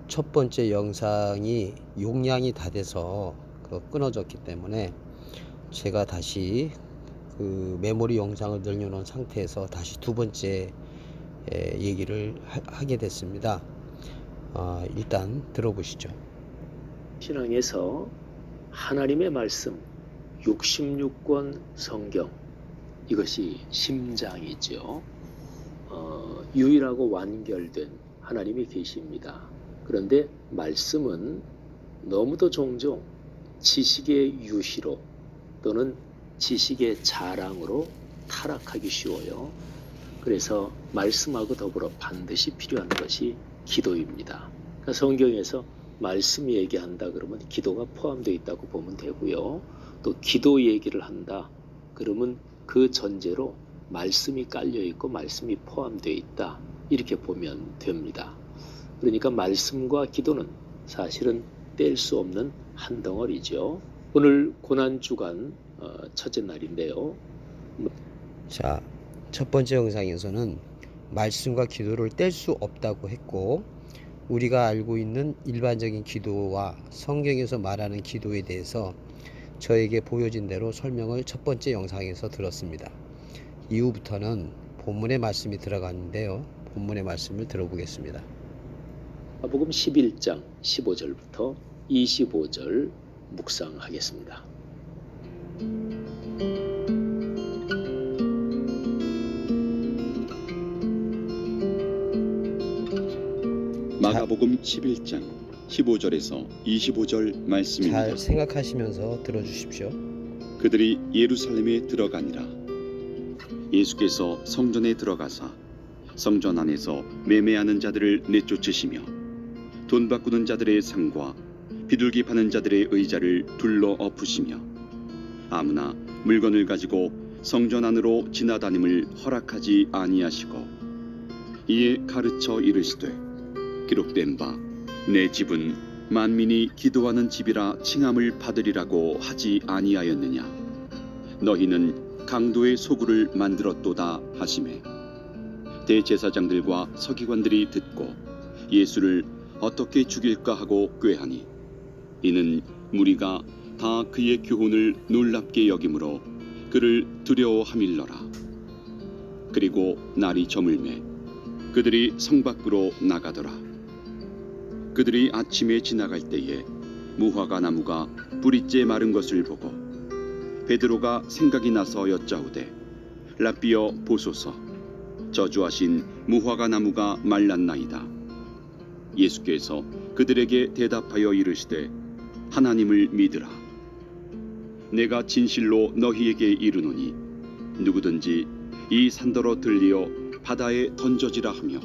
첫 번째 영상이 용량이 다 돼서 끊어졌기 때문에 제가 다시 그 메모리 영상을 늘려놓은 상태에서 다시 두 번째 얘기를 하게 됐습니다. 일단 들어보시죠. 신앙에서 하나님의 말씀 66권 성경, 이것이 심장이죠. 유일하고 완결된 하나님이 계십니다. 그런데 말씀은 너무도 종종 지식의 유희로 또는 지식의 자랑으로 타락하기 쉬워요. 그래서 말씀하고 더불어 반드시 필요한 것이 기도입니다. 그러니까 성경에서 말씀 얘기한다 그러면 기도가 포함되어 있다고 보면 되고요. 또 기도 얘기를 한다 그러면 그 전제로 말씀이 깔려 있고 말씀이 포함되어 있다 이렇게 보면 됩니다. 그러니까 말씀과 기도는 사실은 뗄 수 없는 한 덩어리죠. 오늘 고난주간 첫째 날인데요. 자, 첫 번째 영상에서는 말씀과 기도를 뗄 수 없다고 했고, 우리가 알고 있는 일반적인 기도와 성경에서 말하는 기도에 대해서 저에게 보여진 대로 설명을 첫 번째 영상에서 들었습니다. 이후부터는 본문의 말씀이 들어가는데요. 본문의 말씀을 들어보겠습니다. 마가복음 11장 15절부터 25절 묵상하겠습니다. 마가복음 11장 15절에서 25절 말씀입니다. 잘 생각하시면서 들어주십시오. 그들이 예루살렘에 들어가니라. 예수께서 성전에 들어가사 성전 안에서 매매하는 자들을 내쫓으시며 돈 바꾸는 자들의 상과 비둘기 파는 자들의 의자를 둘러 엎으시며 아무나 물건을 가지고 성전 안으로 지나다님을 허락하지 아니하시고 이에 가르쳐 이르시되 기록된 바 내 집은 만민이 기도하는 집이라 칭함을 받으리라고 하지 아니하였느냐. 너희는 강도의 소굴을 만들었도다 하시매 대제사장들과 서기관들이 듣고 예수를 어떻게 죽일까 하고 꾀하니 이는 무리가 다 그의 교훈을 놀랍게 여김으로 그를 두려워함일러라. 그리고 날이 저물매 그들이 성 밖으로 나가더라. 그들이 아침에 지나갈 때에 무화과 나무가 뿌리째 마른 것을 보고 베드로가 생각이 나서 여짜오되 라삐어 보소서 저주하신 무화과 나무가 말랐나이다. 예수께서 그들에게 대답하여 이르시되 하나님을 믿으라. 내가 진실로 너희에게 이르노니 누구든지 이 산더러 들리어 바다에 던져지라 하며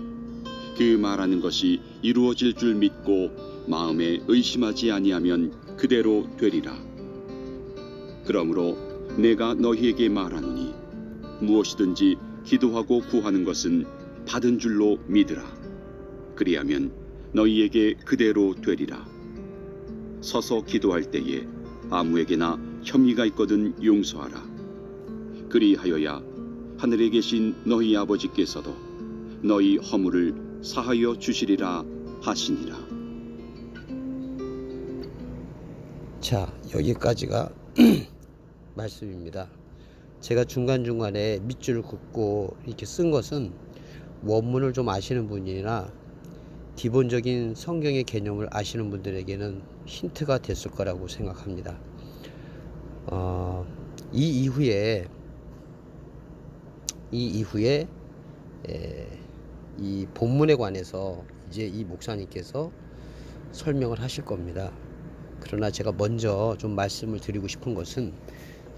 그 말하는 것이 이루어질 줄 믿고 마음에 의심하지 아니하면 그대로 되리라. 그러므로 내가 너희에게 말하노니 무엇이든지 기도하고 구하는 것은 받은 줄로 믿으라. 그리하면 너희에게 그대로 되리라. 서서 기도할 때에 아무에게나 혐의가 있거든 용서하라. 그리하여야 하늘에 계신 너희 아버지께서도 너희 허물을 사하여 주시리라 하시니라. 자, 여기까지가 말씀입니다. 제가 중간중간에 밑줄을 긋고 이렇게 쓴 것은 원문을 좀 아시는 분이나 기본적인 성경의 개념을 아시는 분들에게는 힌트가 됐을 거라고 생각합니다. 이 이후에 이 본문에 관해서 이제 이 목사님께서 설명을 하실 겁니다. 그러나 제가 먼저 좀 말씀을 드리고 싶은 것은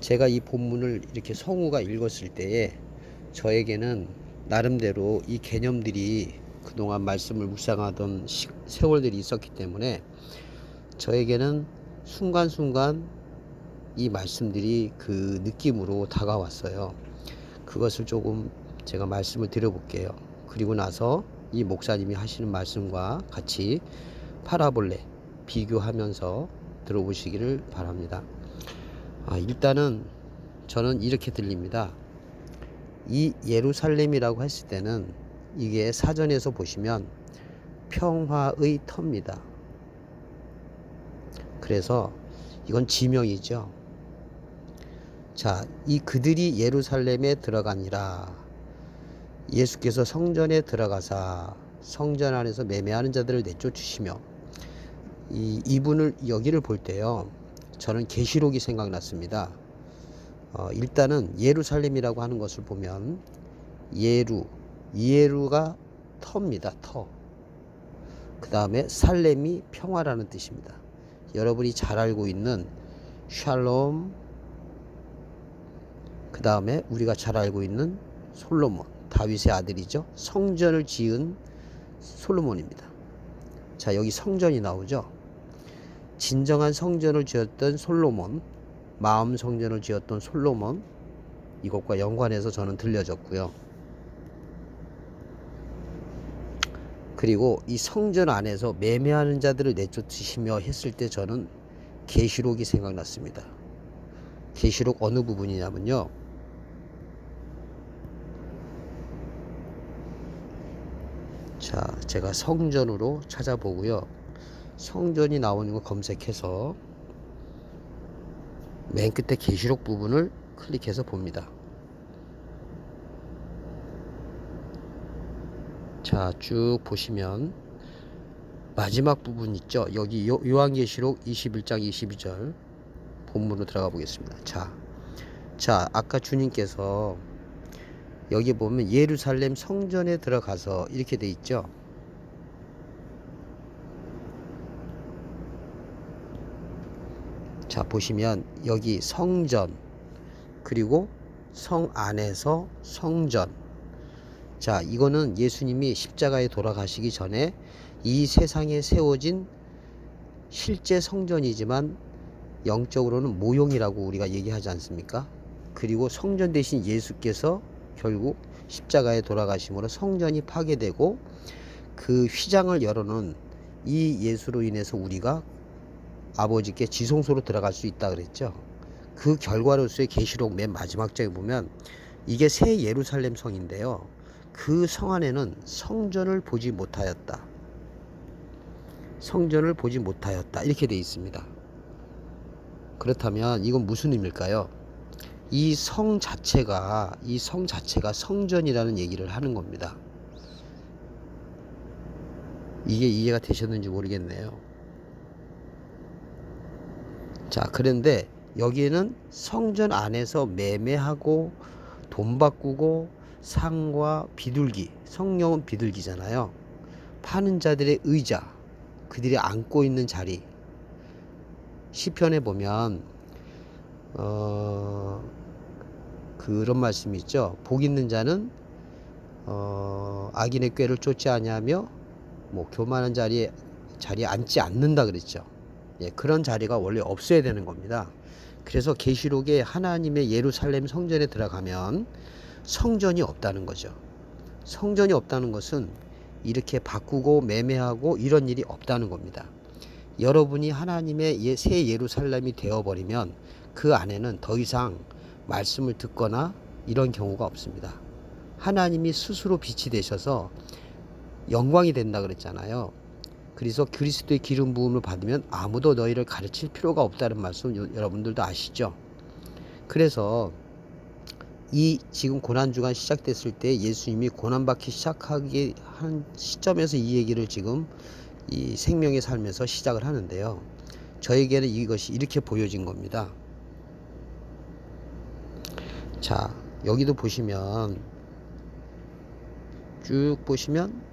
제가 이 본문을 이렇게 성우가 읽었을 때에 저에게는 나름대로 이 개념들이 그동안 말씀을 묵상하던 세월들이 있었기 때문에 저에게는 순간순간 이 말씀들이 그 느낌으로 다가왔어요. 그것을 조금 제가 말씀을 드려볼게요. 그리고 나서 이 목사님이 하시는 말씀과 같이 파라볼레 비교하면서 들어보시기를 바랍니다. 일단은 저는 이렇게 들립니다. 이 예루살렘이라고 했을 때는 이게 사전에서 보시면 평화의 터입니다. 그래서 이건 지명이죠. 자, 이 그들이 예루살렘에 들어가니라. 예수께서 성전에 들어가사 성전 안에서 매매하는 자들을 내쫓으시며, 이분을 여기를 볼 때요, 저는 계시록이 생각났습니다. 일단은 예루살렘이라고 하는 것을 보면 예루가 터입니다. 터. 그 다음에 살렘이 평화라는 뜻입니다. 여러분이 잘 알고 있는 샬롬, 그 다음에 우리가 잘 알고 있는 솔로몬, 다윗의 아들이죠. 성전을 지은 솔로몬입니다. 자, 여기 성전이 나오죠. 진정한 성전을 지었던 솔로몬, 마음 성전을 지었던 솔로몬, 이것과 연관해서 저는 들려졌고요. 그리고 이 성전 안에서 매매하는 자들을 내쫓으시며 했을 때 저는 계시록이 생각났습니다. 계시록 어느 부분이냐면요, 자, 제가 성전으로 찾아보고요, 성전이 나오는 거 검색해서 맨 끝에 계시록 부분을 클릭해서 봅니다. 자, 쭉 보시면 마지막 부분 있죠. 여기 요한계시록 21장 22절 본문으로 들어가 보겠습니다. 자, 아까 주님께서 여기 보면 예루살렘 성전에 들어가서 이렇게 돼 있죠. 자, 보시면 여기 성전, 그리고 성 안에서 성전. 자, 이거는 예수님이 십자가에 돌아가시기 전에 이 세상에 세워진 실제 성전이지만 영적으로는 모형이라고 우리가 얘기하지 않습니까? 그리고 성전 대신 예수께서 결국 십자가에 돌아가심으로 성전이 파괴되고 그 휘장을 열어놓은 이 예수로 인해서 우리가 아버지께 지성소로 들어갈 수 있다 그랬죠. 그 결과로서의 계시록 맨 마지막 장에 보면 이게 새 예루살렘 성인데요, 그 성 안에는 성전을 보지 못하였다. 성전을 보지 못하였다. 이렇게 되어 있습니다. 그렇다면 이건 무슨 의미일까요? 이 성 자체가 성전이라는 얘기를 하는 겁니다. 이게 이해가 되셨는지 모르겠네요. 자, 그런데 여기에는 성전 안에서 매매하고 돈 바꾸고 상과 비둘기, 성령은 비둘기잖아요. 파는 자들의 의자, 그들이 앉고 있는 자리. 시편에 보면 그런 말씀이 있죠. 복 있는 자는 악인의 꾀를 쫓지 아니하며 교만한 자리에 앉지 않는다 그랬죠. 예, 그런 자리가 원래 없어야 되는 겁니다. 그래서 계시록에 하나님의 예루살렘 성전에 들어가면 성전이 없다는 거죠. 성전이 없다는 것은 이렇게 바꾸고 매매하고 이런 일이 없다는 겁니다. 여러분이 하나님의 새 예루살렘이 되어버리면 그 안에는 더 이상 말씀을 듣거나 이런 경우가 없습니다. 하나님이 스스로 빛이 되셔서 영광이 된다 그랬잖아요. 그래서 그리스도의 기름 부음을 받으면 아무도 너희를 가르칠 필요가 없다는 말씀 여러분들도 아시죠? 그래서 이 지금 고난주간 시작됐을 때 예수님이 고난받기 시작하기 한 시점에서 이 얘기를 지금 이 생명의 삶에서 시작을 하는데요. 저에게는 이것이 이렇게 보여진 겁니다. 자, 여기도 보시면 쭉 보시면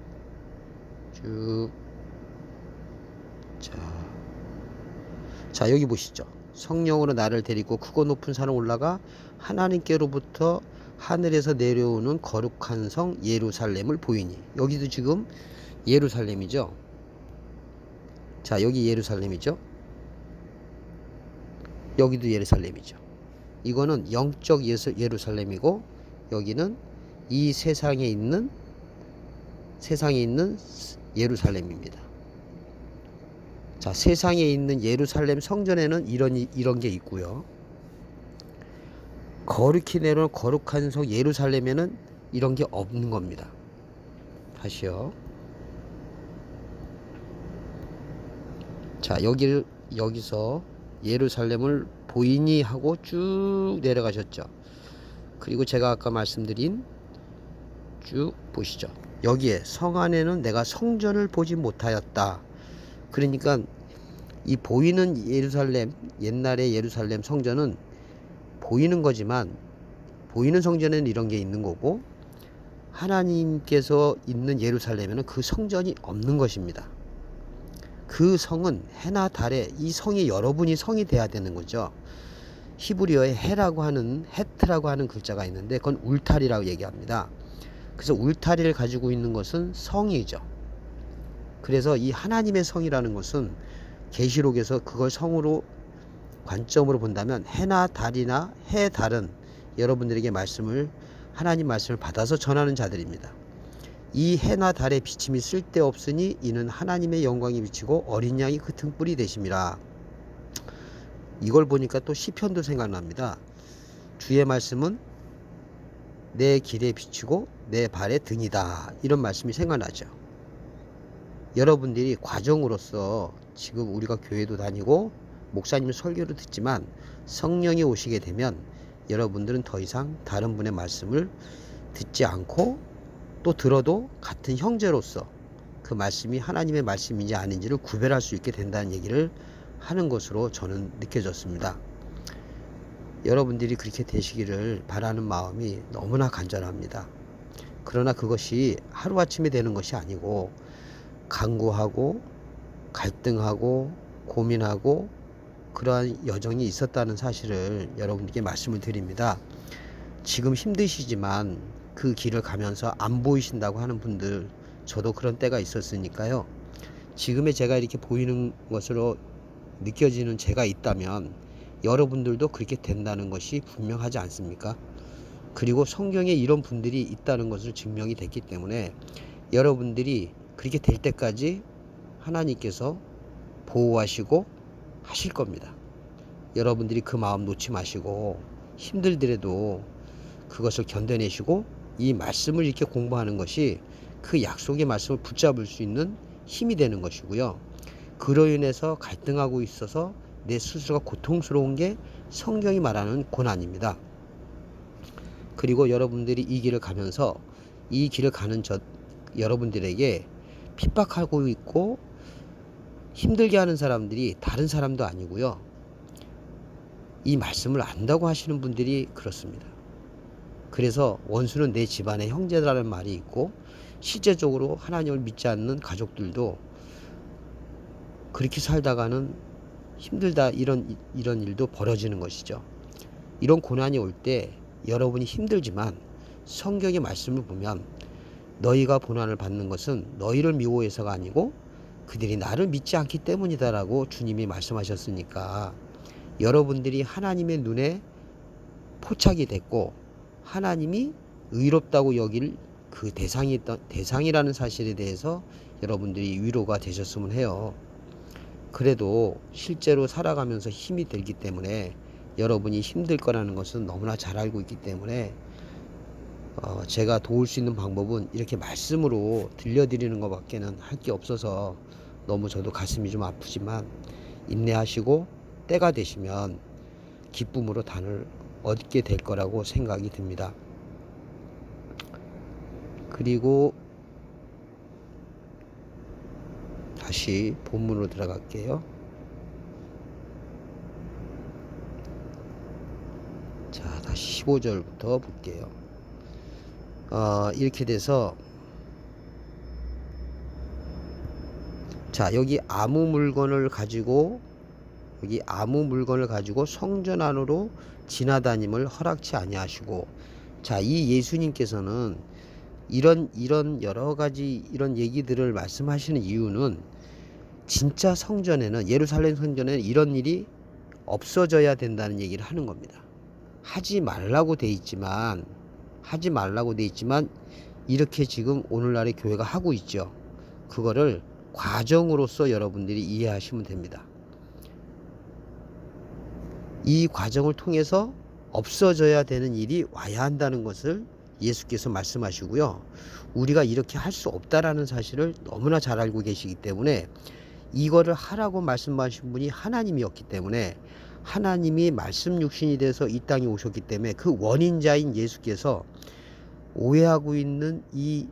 자, 여기 보시죠. 성령으로 나를 데리고 크고 높은 산을 올라가 하나님께로부터 하늘에서 내려오는 거룩한 성 예루살렘을 보이니. 여기도 지금 예루살렘이죠. 자, 여기 예루살렘이죠. 여기도 예루살렘이죠. 이거는 영적 예루살렘이고, 여기는 이 세상에 있는 예루살렘입니다. 자, 세상에 있는 예루살렘 성전에는 이런 게 있고요. 거룩히 내려온 거룩한 성 예루살렘에는 이런 게 없는 겁니다. 다시요. 자, 여기서 예루살렘을 보이니 하고 쭉 내려가셨죠. 그리고 제가 아까 말씀드린 쭉 보시죠. 여기에 성 안에는 내가 성전을 보지 못하였다. 그러니까 이 보이는 예루살렘, 옛날의 예루살렘 성전은 보이는 거지만, 보이는 성전에는 이런 게 있는 거고, 하나님께서 있는 예루살렘에는 그 성전이 없는 것입니다. 그 성은 해나 달에, 이 성이 여러분이 성이 돼야 되는 거죠. 히브리어에 헤라고 하는, 헤트라고 하는 글자가 있는데 그건 울타리라고 얘기합니다. 그래서 울타리를 가지고 있는 것은 성이죠. 그래서 이 하나님의 성이라는 것은 계시록에서 그걸 성으로 관점으로 본다면 해나 달이나 해 달은 여러분들에게 하나님 말씀을 받아서 전하는 자들입니다. 이 해나 달의 비침이 쓸데없으니 이는 하나님의 영광이 비치고 어린 양이 그 등불이 되심이라. 이걸 보니까 또 시편도 생각납니다. 주의 말씀은 내 길에 비치고 내 발의 등이다. 이런 말씀이 생각나죠. 여러분들이 과정으로서 지금 우리가 교회도 다니고 목사님 설교도 듣지만 성령이 오시게 되면 여러분들은 더 이상 다른 분의 말씀을 듣지 않고, 또 들어도 같은 형제로서 그 말씀이 하나님의 말씀인지 아닌지를 구별할 수 있게 된다는 얘기를 하는 것으로 저는 느껴졌습니다. 여러분들이 그렇게 되시기를 바라는 마음이 너무나 간절합니다. 그러나 그것이 하루아침에 되는 것이 아니고 간구하고 갈등하고 고민하고 그러한 여정이 있었다는 사실을 여러분께 말씀을 드립니다. 지금 힘드시지만 그 길을 가면서 안 보이신다고 하는 분들, 저도 그런 때가 있었으니까요. 지금의 제가 이렇게 보이는 것으로 느껴지는 제가 있다면 여러분들도 그렇게 된다는 것이 분명하지 않습니까? 그리고 성경에 이런 분들이 있다는 것을 증명이 됐기 때문에 여러분들이 그렇게 될 때까지 하나님께서 보호하시고 하실 겁니다. 여러분들이 그 마음 놓지 마시고 힘들더라도 그것을 견뎌내시고 이 말씀을 이렇게 공부하는 것이 그 약속의 말씀을 붙잡을 수 있는 힘이 되는 것이고요. 그로 인해서 갈등하고 있어서 내 스스로가 고통스러운 게 성경이 말하는 고난입니다. 그리고 여러분들이 이 길을 가면서 이 길을 가는 여러분들에게 핍박하고 있고 힘들게 하는 사람들이 다른 사람도 아니고요. 이 말씀을 안다고 하시는 분들이 그렇습니다. 그래서 원수는 내 집안의 형제라는 말이 있고, 실제적으로 하나님을 믿지 않는 가족들도 그렇게 살다가는 힘들다, 이런 일도 벌어지는 것이죠. 이런 고난이 올 때 여러분이 힘들지만 성경의 말씀을 보면 너희가 고난을 받는 것은 너희를 미워해서가 아니고 그들이 나를 믿지 않기 때문이다라고 주님이 말씀하셨으니까, 여러분들이 하나님의 눈에 포착이 됐고 하나님이 의롭다고 여길 그 대상이라는 사실에 대해서 여러분들이 위로가 되셨으면 해요. 그래도 실제로 살아가면서 힘이 들기 때문에 여러분이 힘들 거라는 것은 너무나 잘 알고 있기 때문에 제가 도울 수 있는 방법은 이렇게 말씀으로 들려드리는 것밖에는 할 게 없어서 너무 저도 가슴이 좀 아프지만 인내하시고 때가 되시면 기쁨으로 단을 얻게 될 거라고 생각이 듭니다. 그리고 다시 본문으로 들어갈게요. 자, 다시 15절부터 볼게요. 이렇게 돼서, 자, 여기 아무 물건을 가지고 성전 안으로 지나다님을 허락치 아니하시고, 자, 이 예수님께서는 이런 여러 가지 이런 얘기들을 말씀하시는 이유는 진짜 성전에는, 예루살렘 성전에는 이런 일이 없어져야 된다는 얘기를 하는 겁니다. 하지 말라고 돼 있지만 이렇게 지금 오늘날의 교회가 하고 있죠. 그거를 과정으로서 여러분들이 이해하시면 됩니다. 이 과정을 통해서 없어져야 되는 일이 와야 한다는 것을 예수께서 말씀하시고요. 우리가 이렇게 할 수 없다라는 사실을 너무나 잘 알고 계시기 때문에 이거를 하라고 말씀하신 분이 하나님이었기 때문에, 하나님이 말씀 육신이 돼서 이 땅에 오셨기 때문에 그 원인자인 예수께서 오해하고 있는 이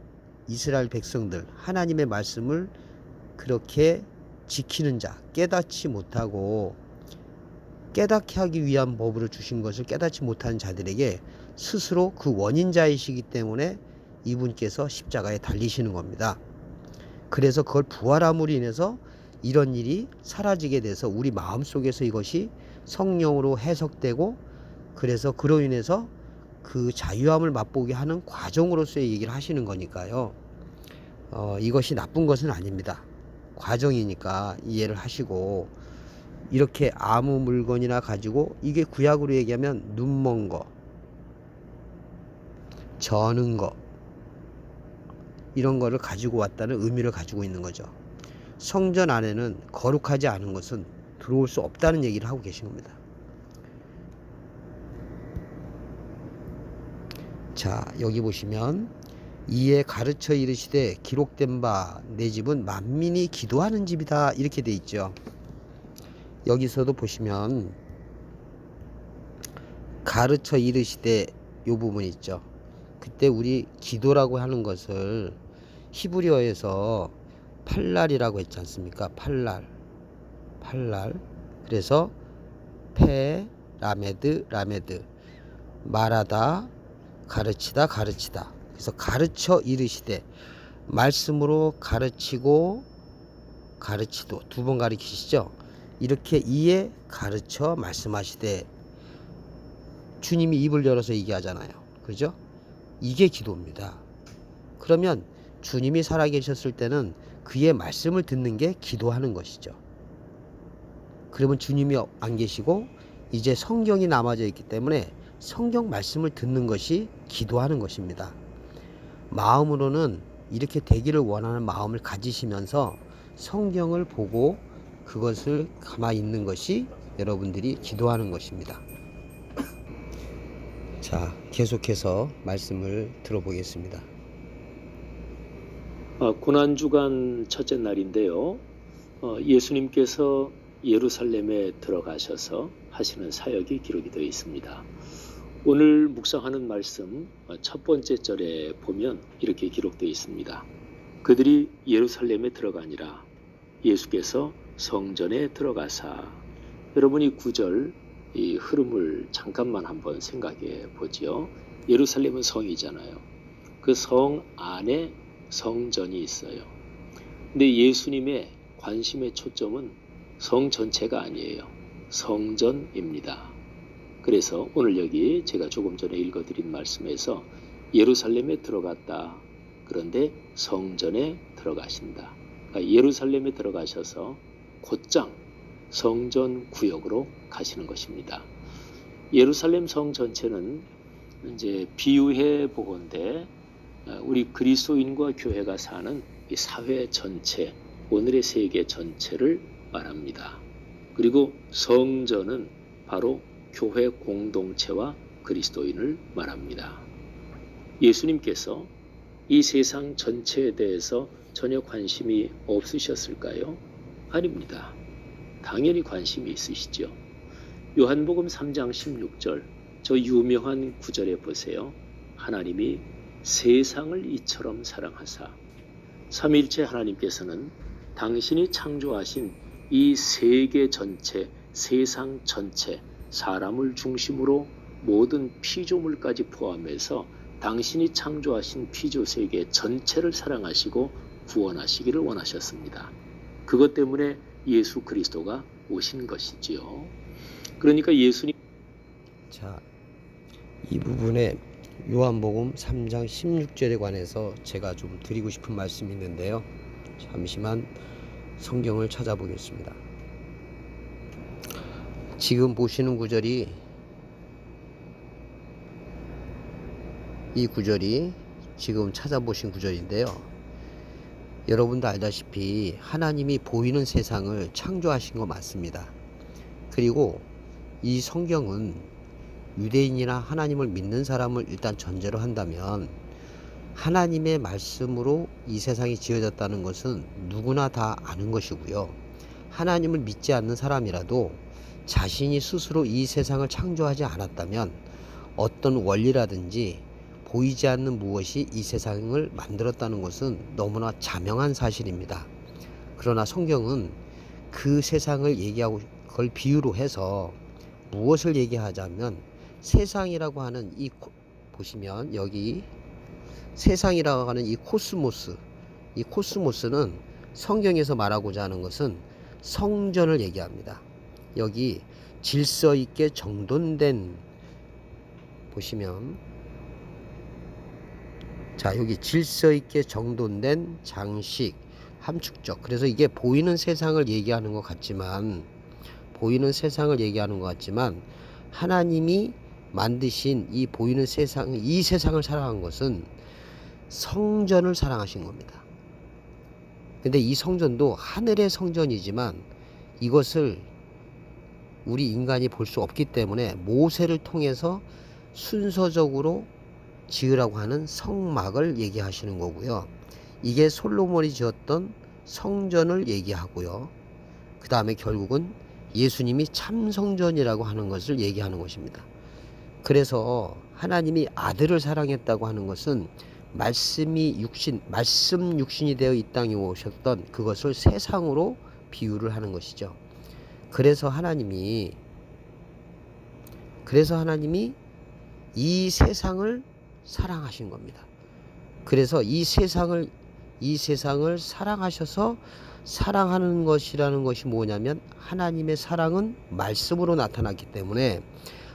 이스라엘 백성들, 하나님의 말씀을 그렇게 지키는 자, 깨닫지 못하고 깨닫게 하기 위한 법으로 주신 것을 깨닫지 못하는 자들에게 스스로 그 원인자이시기 때문에 이분께서 십자가에 달리시는 겁니다. 그래서 그걸 부활함으로 인해서 이런 일이 사라지게 돼서 우리 마음속에서 이것이 성령으로 해석되고, 그래서 그로 인해서 그 자유함을 맛보게 하는 과정으로서의 얘기를 하시는 거니까요. 이것이 나쁜 것은 아닙니다. 과정이니까 이해를 하시고, 이렇게 아무 물건이나 가지고, 이게 구약으로 얘기하면 눈먼 거, 저는 거, 이런 거를 가지고 왔다는 의미를 가지고 있는 거죠. 성전 안에는 거룩하지 않은 것은 들어올 수 없다는 얘기를 하고 계신 겁니다. 자, 여기 보시면 이에 가르쳐 이르시되 기록된 바 내 집은 만민이 기도하는 집이다, 이렇게 돼 있죠. 여기서도 보시면 가르쳐 이르시되 요 부분 있죠. 그때 우리 기도라고 하는 것을 히브리어에서 팔랄이라고 했지 않습니까? 팔랄. 그래서 페 라메드 말하다, 가르치다. 그래서 가르쳐 이르시되, 말씀으로 가르치고 가르치도 두 번 가르치시죠. 이렇게 이에 가르쳐 말씀하시되, 주님이 입을 열어서 얘기하잖아요. 그죠? 이게 기도입니다. 그러면 주님이 살아계셨을 때는 그의 말씀을 듣는 게 기도하는 것이죠. 그러면 주님이 안 계시고 이제 성경이 남아져 있기 때문에 성경 말씀을 듣는 것이 기도하는 것입니다. 마음으로는 이렇게 되기를 원하는 마음을 가지시면서 성경을 보고 그것을 가만히 있는 것이 여러분들이 기도하는 것입니다. 자, 계속해서 말씀을 들어보겠습니다. 고난주간 첫째 날인데요. 예수님께서 예루살렘에 들어가셔서 하시는 사역이 기록이 되어 있습니다. 오늘 묵상하는 말씀 첫 번째 절에 보면 이렇게 기록되어 있습니다. 그들이 예루살렘에 들어가니라. 예수께서 성전에 들어가사. 여러분이 9절 이 흐름을 잠깐만 한번 생각해 보지요. 예루살렘은 성이잖아요. 그 성 안에 성전이 있어요. 근데 예수님의 관심의 초점은 성 전체가 아니에요. 성전입니다. 그래서 오늘 여기 제가 조금 전에 읽어드린 말씀에서 예루살렘에 들어갔다. 그런데 성전에 들어가신다. 그러니까 예루살렘에 들어가셔서 곧장 성전 구역으로 가시는 것입니다. 예루살렘 성 전체는 이제 비유해 보건대 우리 그리스도인과 교회가 사는 이 사회 전체, 오늘의 세계 전체를 말합니다. 그리고 성전은 바로 교회 공동체와 그리스도인을 말합니다. 예수님께서 이 세상 전체에 대해서 전혀 관심이 없으셨을까요? 아닙니다. 당연히 관심이 있으시죠. 요한복음 3장 16절 저 유명한 구절에 보세요. 하나님이 세상을 이처럼 사랑하사. 삼위일체 하나님께서는 당신이 창조하신 이 세계 전체, 세상 전체, 사람을 중심으로 모든 피조물까지 포함해서 당신이 창조하신 피조세계 전체를 사랑하시고 구원하시기를 원하셨습니다. 그것 때문에 예수 그리스도가 오신 것이지요. 그러니까 예수님. 자, 이 부분에 요한복음 3장 16절에 관해서 제가 좀 드리고 싶은 말씀이 있는데요. 잠시만 성경을 찾아보겠습니다. 지금 보시는 구절이, 이 구절이 지금 찾아보신 구절인데요. 여러분도 알다시피 하나님이 보이는 세상을 창조하신 거 맞습니다. 그리고 이 성경은 유대인이나 하나님을 믿는 사람을 일단 전제로 한다면 하나님의 말씀으로 이 세상이 지어졌다는 것은 누구나 다 아는 것이고요. 하나님을 믿지 않는 사람이라도 자신이 스스로 이 세상을 창조하지 않았다면 어떤 원리라든지 보이지 않는 무엇이 이 세상을 만들었다는 것은 너무나 자명한 사실입니다. 그러나 성경은 그 세상을 얘기하고 그걸 비유로 해서 무엇을 얘기하자면 세상이라고 하는 보시면 여기 세상이라고 하는 이 코스모스는 성경에서 말하고자 하는 것은 성전을 얘기합니다. 여기 질서 있게 정돈된 보시면 자 여기 질서 있게 정돈된 장식 함축적 그래서 이게 보이는 세상을 얘기하는 것 같지만 하나님이 만드신 이 보이는 세상 이 세상을 사랑한 것은 성전을 사랑하신 겁니다. 근데 이 성전도 하늘의 성전이지만 이것을 우리 인간이 볼 수 없기 때문에 모세를 통해서 순서적으로 지으라고 하는 성막을 얘기하시는 거고요. 이게 솔로몬이 지었던 성전을 얘기하고요. 그 다음에 결국은 예수님이 참 성전이라고 하는 것을 얘기하는 것입니다. 그래서 하나님이 아들을 사랑했다고 하는 것은 말씀 육신이 되어 이 땅에 오셨던 그것을 세상으로 비유를 하는 것이죠. 그래서 하나님이 이 세상을 사랑하신 겁니다. 그래서 이 세상을 사랑하셔서 사랑하는 것이라는 것이 뭐냐면 하나님의 사랑은 말씀으로 나타났기 때문에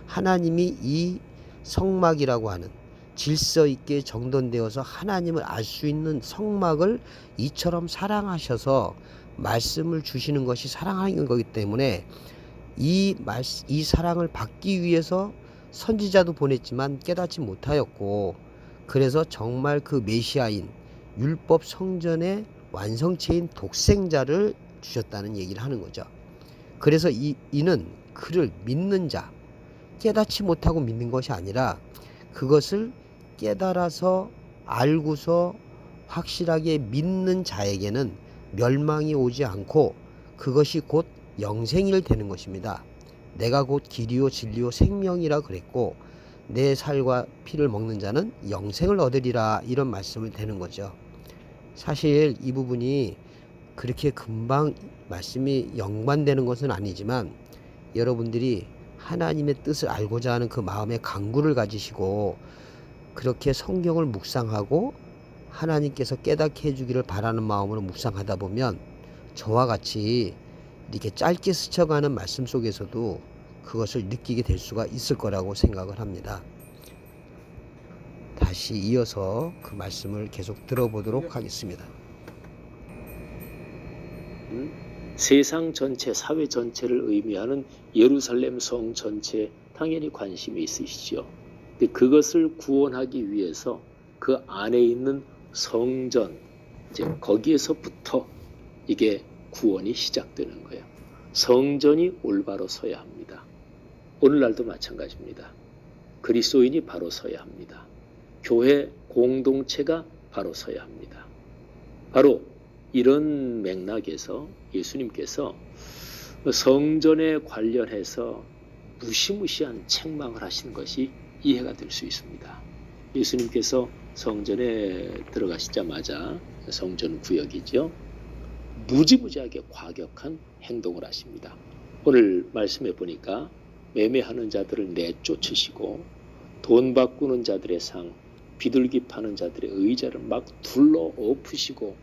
하나님이 이 성막이라고 하는 질서 있게 정돈되어서 하나님을 알 수 있는 성막을 이처럼 사랑하셔서 말씀을 주시는 것이 사랑하는 거기 때문에 이 사랑을 받기 위해서 선지자도 보냈지만 깨닫지 못하였고 그래서 정말 그 메시아인 율법 성전의 완성체인 독생자를 주셨다는 얘기를 하는 거죠. 그래서 이는 그를 믿는 자 깨닫지 못하고 믿는 것이 아니라 그것을 깨달아서 알고서 확실하게 믿는 자에게는 멸망이 오지 않고 그것이 곧 영생이 되는 것입니다. 내가 곧 길이요 진리요 생명이라 그랬고 내 살과 피를 먹는 자는 영생을 얻으리라 이런 말씀을 되는 거죠. 사실 이 부분이 그렇게 금방 말씀이 연관되는 것은 아니지만 여러분들이 하나님의 뜻을 알고자 하는 그 마음의 간구를 가지시고 그렇게 성경을 묵상하고 하나님께서 깨닫게 해주기를 바라는 마음으로 묵상하다 보면 저와 같이 이렇게 짧게 스쳐가는 말씀 속에서도 그것을 느끼게 될 수가 있을 거라고 생각을 합니다. 다시 이어서 그 말씀을 계속 들어보도록 하겠습니다. 세상 전체, 사회 전체를 의미하는 예루살렘 성 전체에 당연히 관심이 있으시죠. 근데 그것을 구원하기 위해서 그 안에 있는 성전, 이제 거기에서부터 이게 구원이 시작되는 거예요. 성전이 올바로 서야 합니다. 오늘날도 마찬가지입니다. 그리스도인이 바로 서야 합니다. 교회 공동체가 바로 서야 합니다. 바로 이런 맥락에서 예수님께서 성전에 관련해서 무시무시한 책망을 하시는 것이 이해가 될 수 있습니다. 예수님께서 성전에 들어가시자마자 성전 구역이죠. 무지무지하게 과격한 행동을 하십니다. 오늘 말씀해 보니까 매매하는 자들을 내쫓으시고 돈 바꾸는 자들의 상, 비둘기 파는 자들의 의자를 막 둘러 엎으시고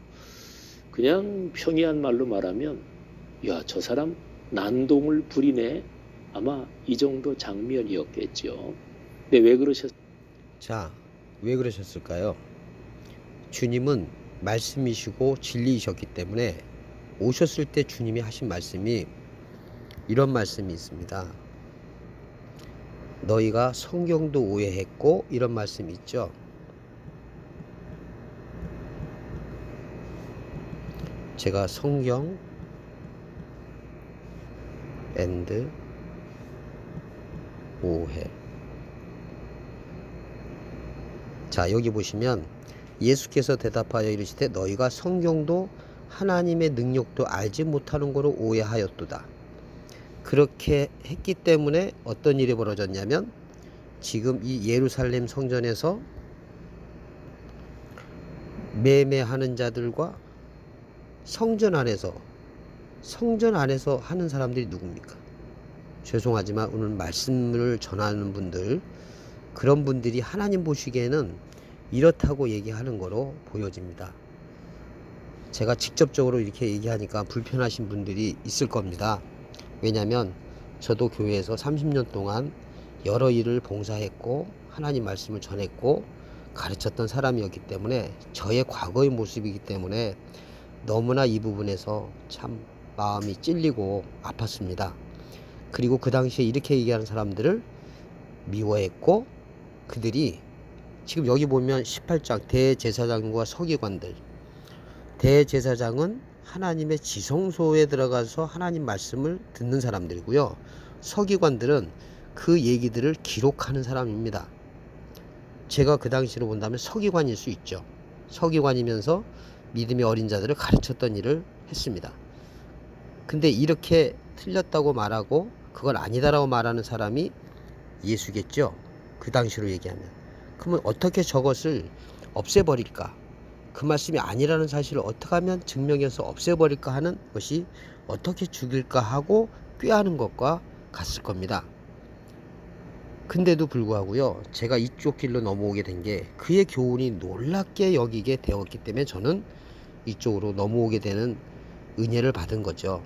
그냥 평이한 말로 말하면 야, 저 사람 난동을 부리네. 아마 이 정도 장면이었겠죠. 근데 왜 왜 그러셨을까요? 주님은 말씀이시고 진리이셨기 때문에 오셨을 때 주님이 하신 말씀이 이런 말씀이 있습니다. 너희가 성경도 오해했고 이런 말씀이 있죠. 제가 성경 앤드 오해. 자, 여기 보시면 예수께서 대답하여 이르시되 너희가 성경도 하나님의 능력도 알지 못하는 거로 오해하였도다. 그렇게 했기 때문에 어떤 일이 벌어졌냐면 지금 이 예루살렘 성전에서 매매하는 자들과 성전 안에서 하는 사람들이 누굽니까? 죄송하지만 오늘 말씀을 전하는 분들, 그런 분들이 하나님 보시기에는 이렇다고 얘기하는 거로 보여집니다. 제가 직접적으로 이렇게 얘기하니까 불편하신 분들이 있을 겁니다. 왜냐하면 저도 교회에서 30년 동안 여러 일을 봉사했고 하나님 말씀을 전했고 가르쳤던 사람이었기 때문에, 저의 과거의 모습이기 때문에 너무나 이 부분에서 참 마음이 찔리고 아팠습니다. 그리고 그 당시에 이렇게 얘기하는 사람들을 미워했고, 그들이 지금 여기 보면 18장 대제사장과 서기관들, 대제사장은 하나님의 지성소에 들어가서 하나님 말씀을 듣는 사람들이고요, 서기관들은 그 얘기들을 기록하는 사람입니다. 제가 그 당시로 본다면 서기관일 수 있죠. 서기관이면서 믿음의 어린 자들을 가르쳤던 일을 했습니다. 근데 이렇게 틀렸다고 말하고 그걸 아니다라고 말하는 사람이 예수겠죠. 그 당시로 얘기하면. 그러면 어떻게 저것을 없애버릴까? 그 말씀이 아니라는 사실을 어떻게 하면 증명해서 없애버릴까 하는 것이 어떻게 죽일까 하고 꾀하는 것과 같을 겁니다. 근데도 불구하고요, 제가 이쪽 길로 넘어오게 된 게 그의 교훈이 놀랍게 여기게 되었기 때문에 저는 이쪽으로 넘어오게 되는 은혜를 받은 거죠.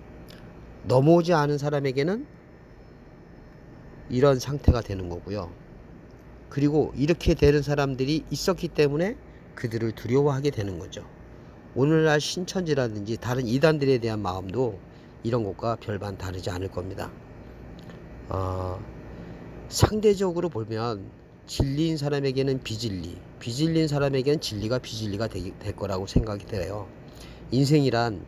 넘어오지 않은 사람에게는 이런 상태가 되는 거고요. 그리고 이렇게 되는 사람들이 있었기 때문에 그들을 두려워하게 되는 거죠. 오늘날 신천지라든지 다른 이단들에 대한 마음도 이런 것과 별반 다르지 않을 겁니다. 상대적으로 보면 진리인 사람에게는 비진리, 비진리인 사람에게는 진리가 비진리가 될 거라고 생각이 돼요. 인생이란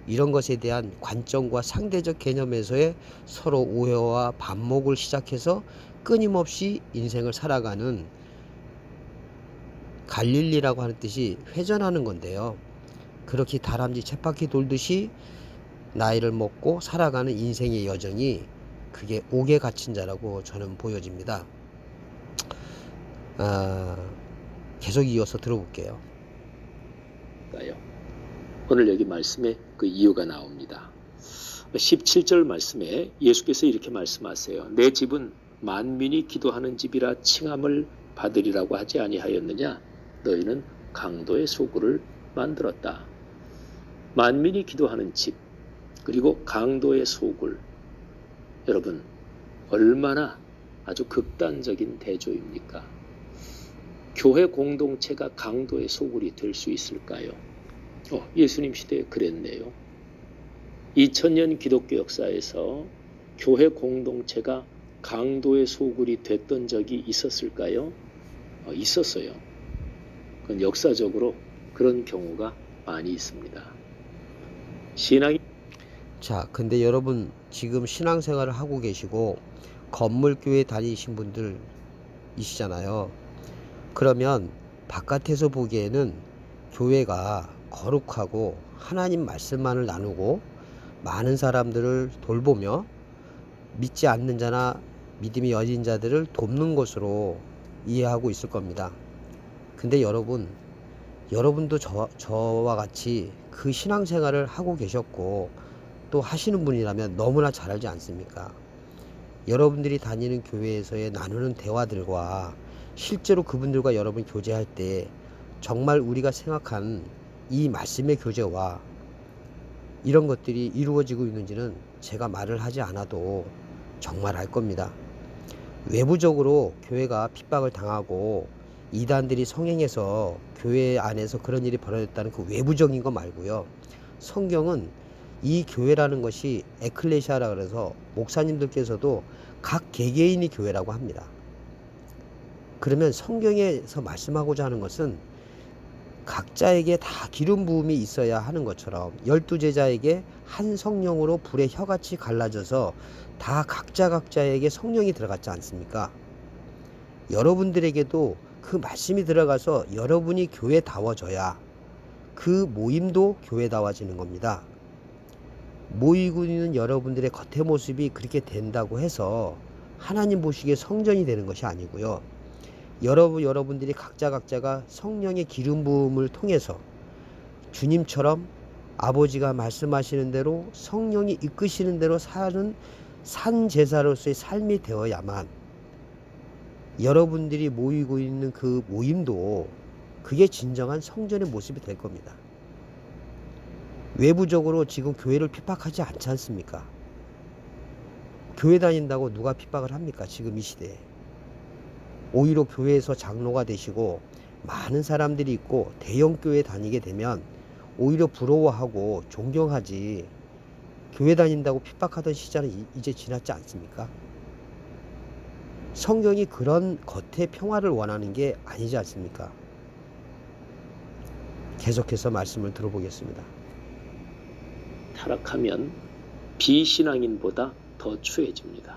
이런 것에 대한 관점과 상대적 개념에서의 서로 오해와 반목을 시작해서 끊임없이 인생을 살아가는, 갈릴리라고 하는 뜻이 회전하는 건데요. 그렇게 다람쥐 쳇바퀴 돌듯이 나이를 먹고 살아가는 인생의 여정이, 그게 옥에 갇힌 자라고 저는 보여집니다. 계속 이어서 들어볼게요. 오늘 여기 말씀에 그 이유가 나옵니다. 17절 말씀에 예수께서 이렇게 말씀하세요. 내 집은 만민이 기도하는 집이라 칭함을 받으리라고 하지 아니하였느냐? 너희는 강도의 소굴을 만들었다. 만민이 기도하는 집, 그리고 강도의 소굴. 여러분, 얼마나 아주 극단적인 대조입니까? 교회 공동체가 강도의 소굴이 될 수 있을까요? 예수님 시대에 그랬네요. 2000년 기독교 역사에서 교회 공동체가 강도의 소굴이 됐던 적이 있었을까요? 있었어요. 그건 역사적으로 그런 경우가 많이 있습니다. 자, 근데 여러분 지금 신앙생활을 하고 계시고 건물교회 다니신 분들이시잖아요. 그러면 바깥에서 보기에는 교회가 거룩하고 하나님 말씀만을 나누고 많은 사람들을 돌보며 믿지 않는 자나 믿음이 어린 자들을 돕는 것으로 이해하고 있을 겁니다. 근데 여러분도 저와 같이 그 신앙생활을 하고 계셨고 또 하시는 분이라면 너무나 잘 알지 않습니까? 여러분들이 다니는 교회에서의 나누는 대화들과 실제로 그분들과 여러분 교제할 때 정말 우리가 생각한 이 말씀의 교제와 이런 것들이 이루어지고 있는지는 제가 말을 하지 않아도 정말 알 겁니다. 외부적으로 교회가 핍박을 당하고 이단들이 성행해서 교회 안에서 그런 일이 벌어졌다는 그 외부적인 거 말고요, 성경은 이 교회라는 것이 에클레시아라 그래서 목사님들께서도 각 개개인이 교회라고 합니다. 그러면 성경에서 말씀하고자 하는 것은 각자에게 다 기름 부음이 있어야 하는 것처럼 12제자에게 한 성령으로 불의 혀같이 갈라져서 다 각자에게 성령이 들어갔지 않습니까? 여러분들에게도 그 말씀이 들어가서 여러분이 교회다워져야 그 모임도 교회다워지는 겁니다. 모이고 있는 여러분들의 겉의 모습이 그렇게 된다고 해서 하나님 보시기에 성전이 되는 것이 아니고요. 여러분들이 각자가 성령의 기름 부음을 통해서 주님처럼 아버지가 말씀하시는 대로 성령이 이끄시는 대로 사는 산 제사로서의 삶이 되어야만 여러분들이 모이고 있는 그 모임도 그게 진정한 성전의 모습이 될 겁니다. 외부적으로 지금 교회를 핍박하지 않지 않습니까? 교회 다닌다고 누가 핍박을 합니까? 지금 이 시대에. 오히려 교회에서 장로가 되시고 많은 사람들이 있고 대형 교회 다니게 되면 오히려 부러워하고 존경하지, 교회 다닌다고 핍박하던 시절은 이제 지났지 않습니까? 성경이 그런 겉의 평화를 원하는 게 아니지 않습니까? 계속해서 말씀을 들어보겠습니다. 타락하면 비신앙인보다 더 추해집니다.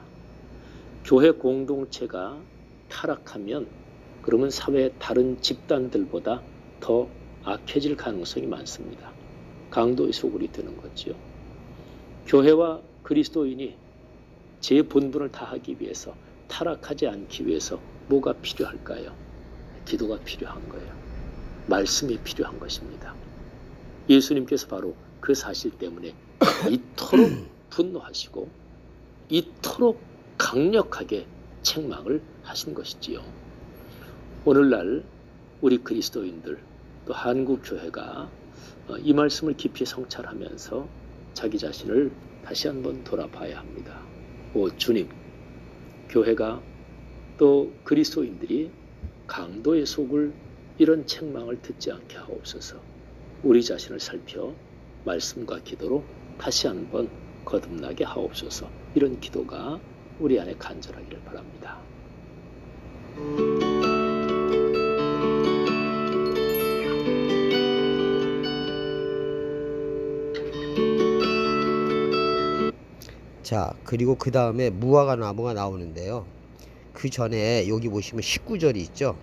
교회 공동체가 타락하면 그러면 사회 다른 집단들보다 더 악해질 가능성이 많습니다. 강도의 소굴이 되는 거죠. 교회와 그리스도인이 제 본분을 다하기 위해서, 타락하지 않기 위해서 뭐가 필요할까요? 기도가 필요한 거예요. 말씀이 필요한 것입니다. 예수님께서 바로 그 사실 때문에 이토록 분노하시고 이토록 강력하게 책망을 하신 것이지요. 오늘날 우리 그리스도인들 또 한국교회가 이 말씀을 깊이 성찰하면서 자기 자신을 다시 한번 돌아봐야 합니다. 오 주님, 교회가 또 그리스도인들이 강도의 속을 이런 책망을 듣지 않게 하옵소서. 우리 자신을 살펴 말씀과 기도로 다시 한번 거듭나게 하옵소서. 이런 기도가 우리 안에 간절하기를 바랍니다. 자, 그리고 그 다음에 무화과 나무가 나오는데요. 그 전에 여기 보시면 19절이 있죠.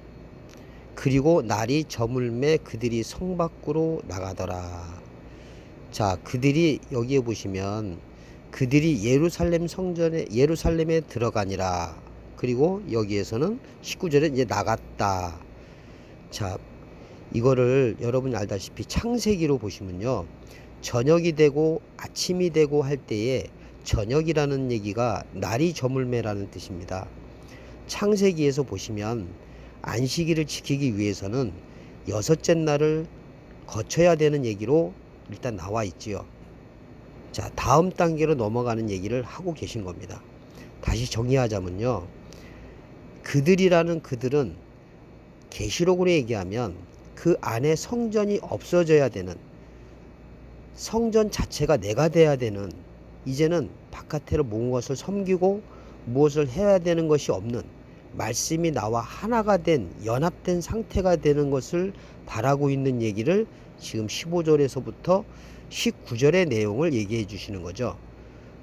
그리고 날이 저물매 그들이 성 밖으로 나가더라. 자, 그들이 여기에 보시면 그들이 예루살렘에 들어가니라. 그리고 여기에서는 19절에 이제 나갔다. 자, 이거를 여러분이 알다시피 창세기로 보시면요, 저녁이 되고 아침이 되고 할 때에 저녁이라는 얘기가 날이 저물매라는 뜻입니다. 창세기에서 보시면 안식일을 지키기 위해서는 6째 날을 거쳐야 되는 얘기로 일단 나와 있지요. 자, 다음 단계로 넘어가는 얘기를 하고 계신 겁니다. 다시 정리하자면요, 그들이라는 그들은 계시록으로 얘기하면 그 안에 성전이 없어져야 되는, 성전 자체가 내가 돼야 되는, 이제는 바깥으로 무엇을 섬기고 무엇을 해야 되는 것이 없는, 말씀이 나와 하나가 된, 연합된 상태가 되는 것을 바라고 있는 얘기를 지금 15절에서부터 19절의 내용을 얘기해 주시는 거죠.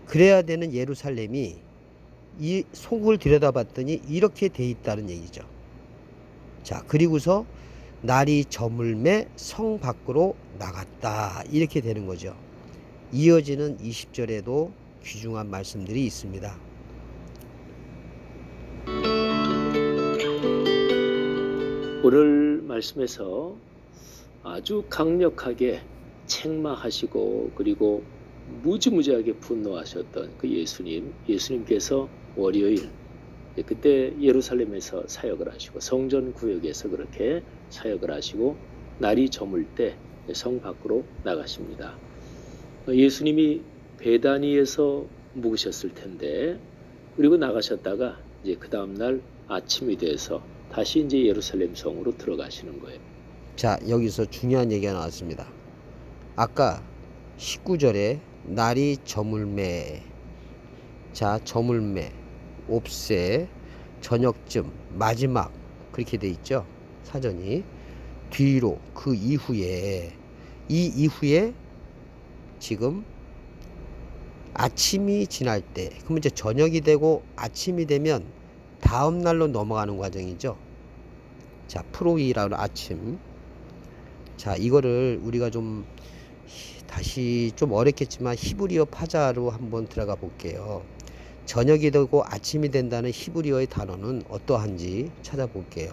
그래야 되는 예루살렘이 이 속을 들여다봤더니 이렇게 돼 있다는 얘기죠. 자, 그리고서 날이 저물매 성 밖으로 나갔다, 이렇게 되는 거죠. 이어지는 20절에도 귀중한 말씀들이 있습니다. 오늘 말씀에서 아주 강력하게 책망하시고 그리고 무지무지하게 분노하셨던 그 예수님께서 월요일, 그때 예루살렘에서 사역을 하시고 성전 구역에서 그렇게 사역을 하시고 날이 저물 때 성 밖으로 나가십니다. 예수님이 베다니에서 묵으셨을 텐데, 그리고 나가셨다가 이제 그 다음날 아침이 돼서 다시 이제 예루살렘 성으로 들어가시는 거예요. 자, 여기서 중요한 얘기가 나왔습니다. 아까 19절에 날이 저물매, 자, 저물매, 옵세, 저녁쯤, 마지막, 그렇게 돼 있죠, 사전이. 뒤로, 그 이후에, 이 이후에 지금 아침이 지날 때, 그러면 이제 저녁이 되고 아침이 되면 다음 날로 넘어가는 과정이죠. 자, 프로이라는 아침. 자, 이거를 우리가 좀 다시 좀 어렵겠지만 히브리어 파자로 한번 들어가 볼게요. 저녁이 되고 아침이 된다는 히브리어의 단어는 어떠한지 찾아볼게요.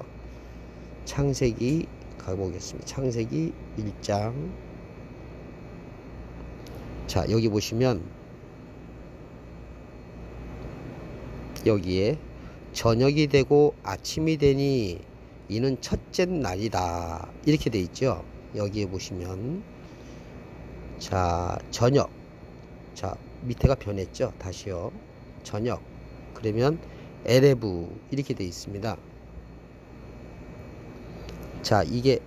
창세기 가보겠습니다. 창세기 1장. 자, 여기 보시면 여기에 저녁이 되고 아침이 되니 이는 첫째 날이다, 이렇게 돼 있죠. 여기에 보시면 자, 저녁. 자, 밑에가 변했죠. 다시요. 저녁. 그러면 에레브 이렇게 돼 있습니다. 자, 이게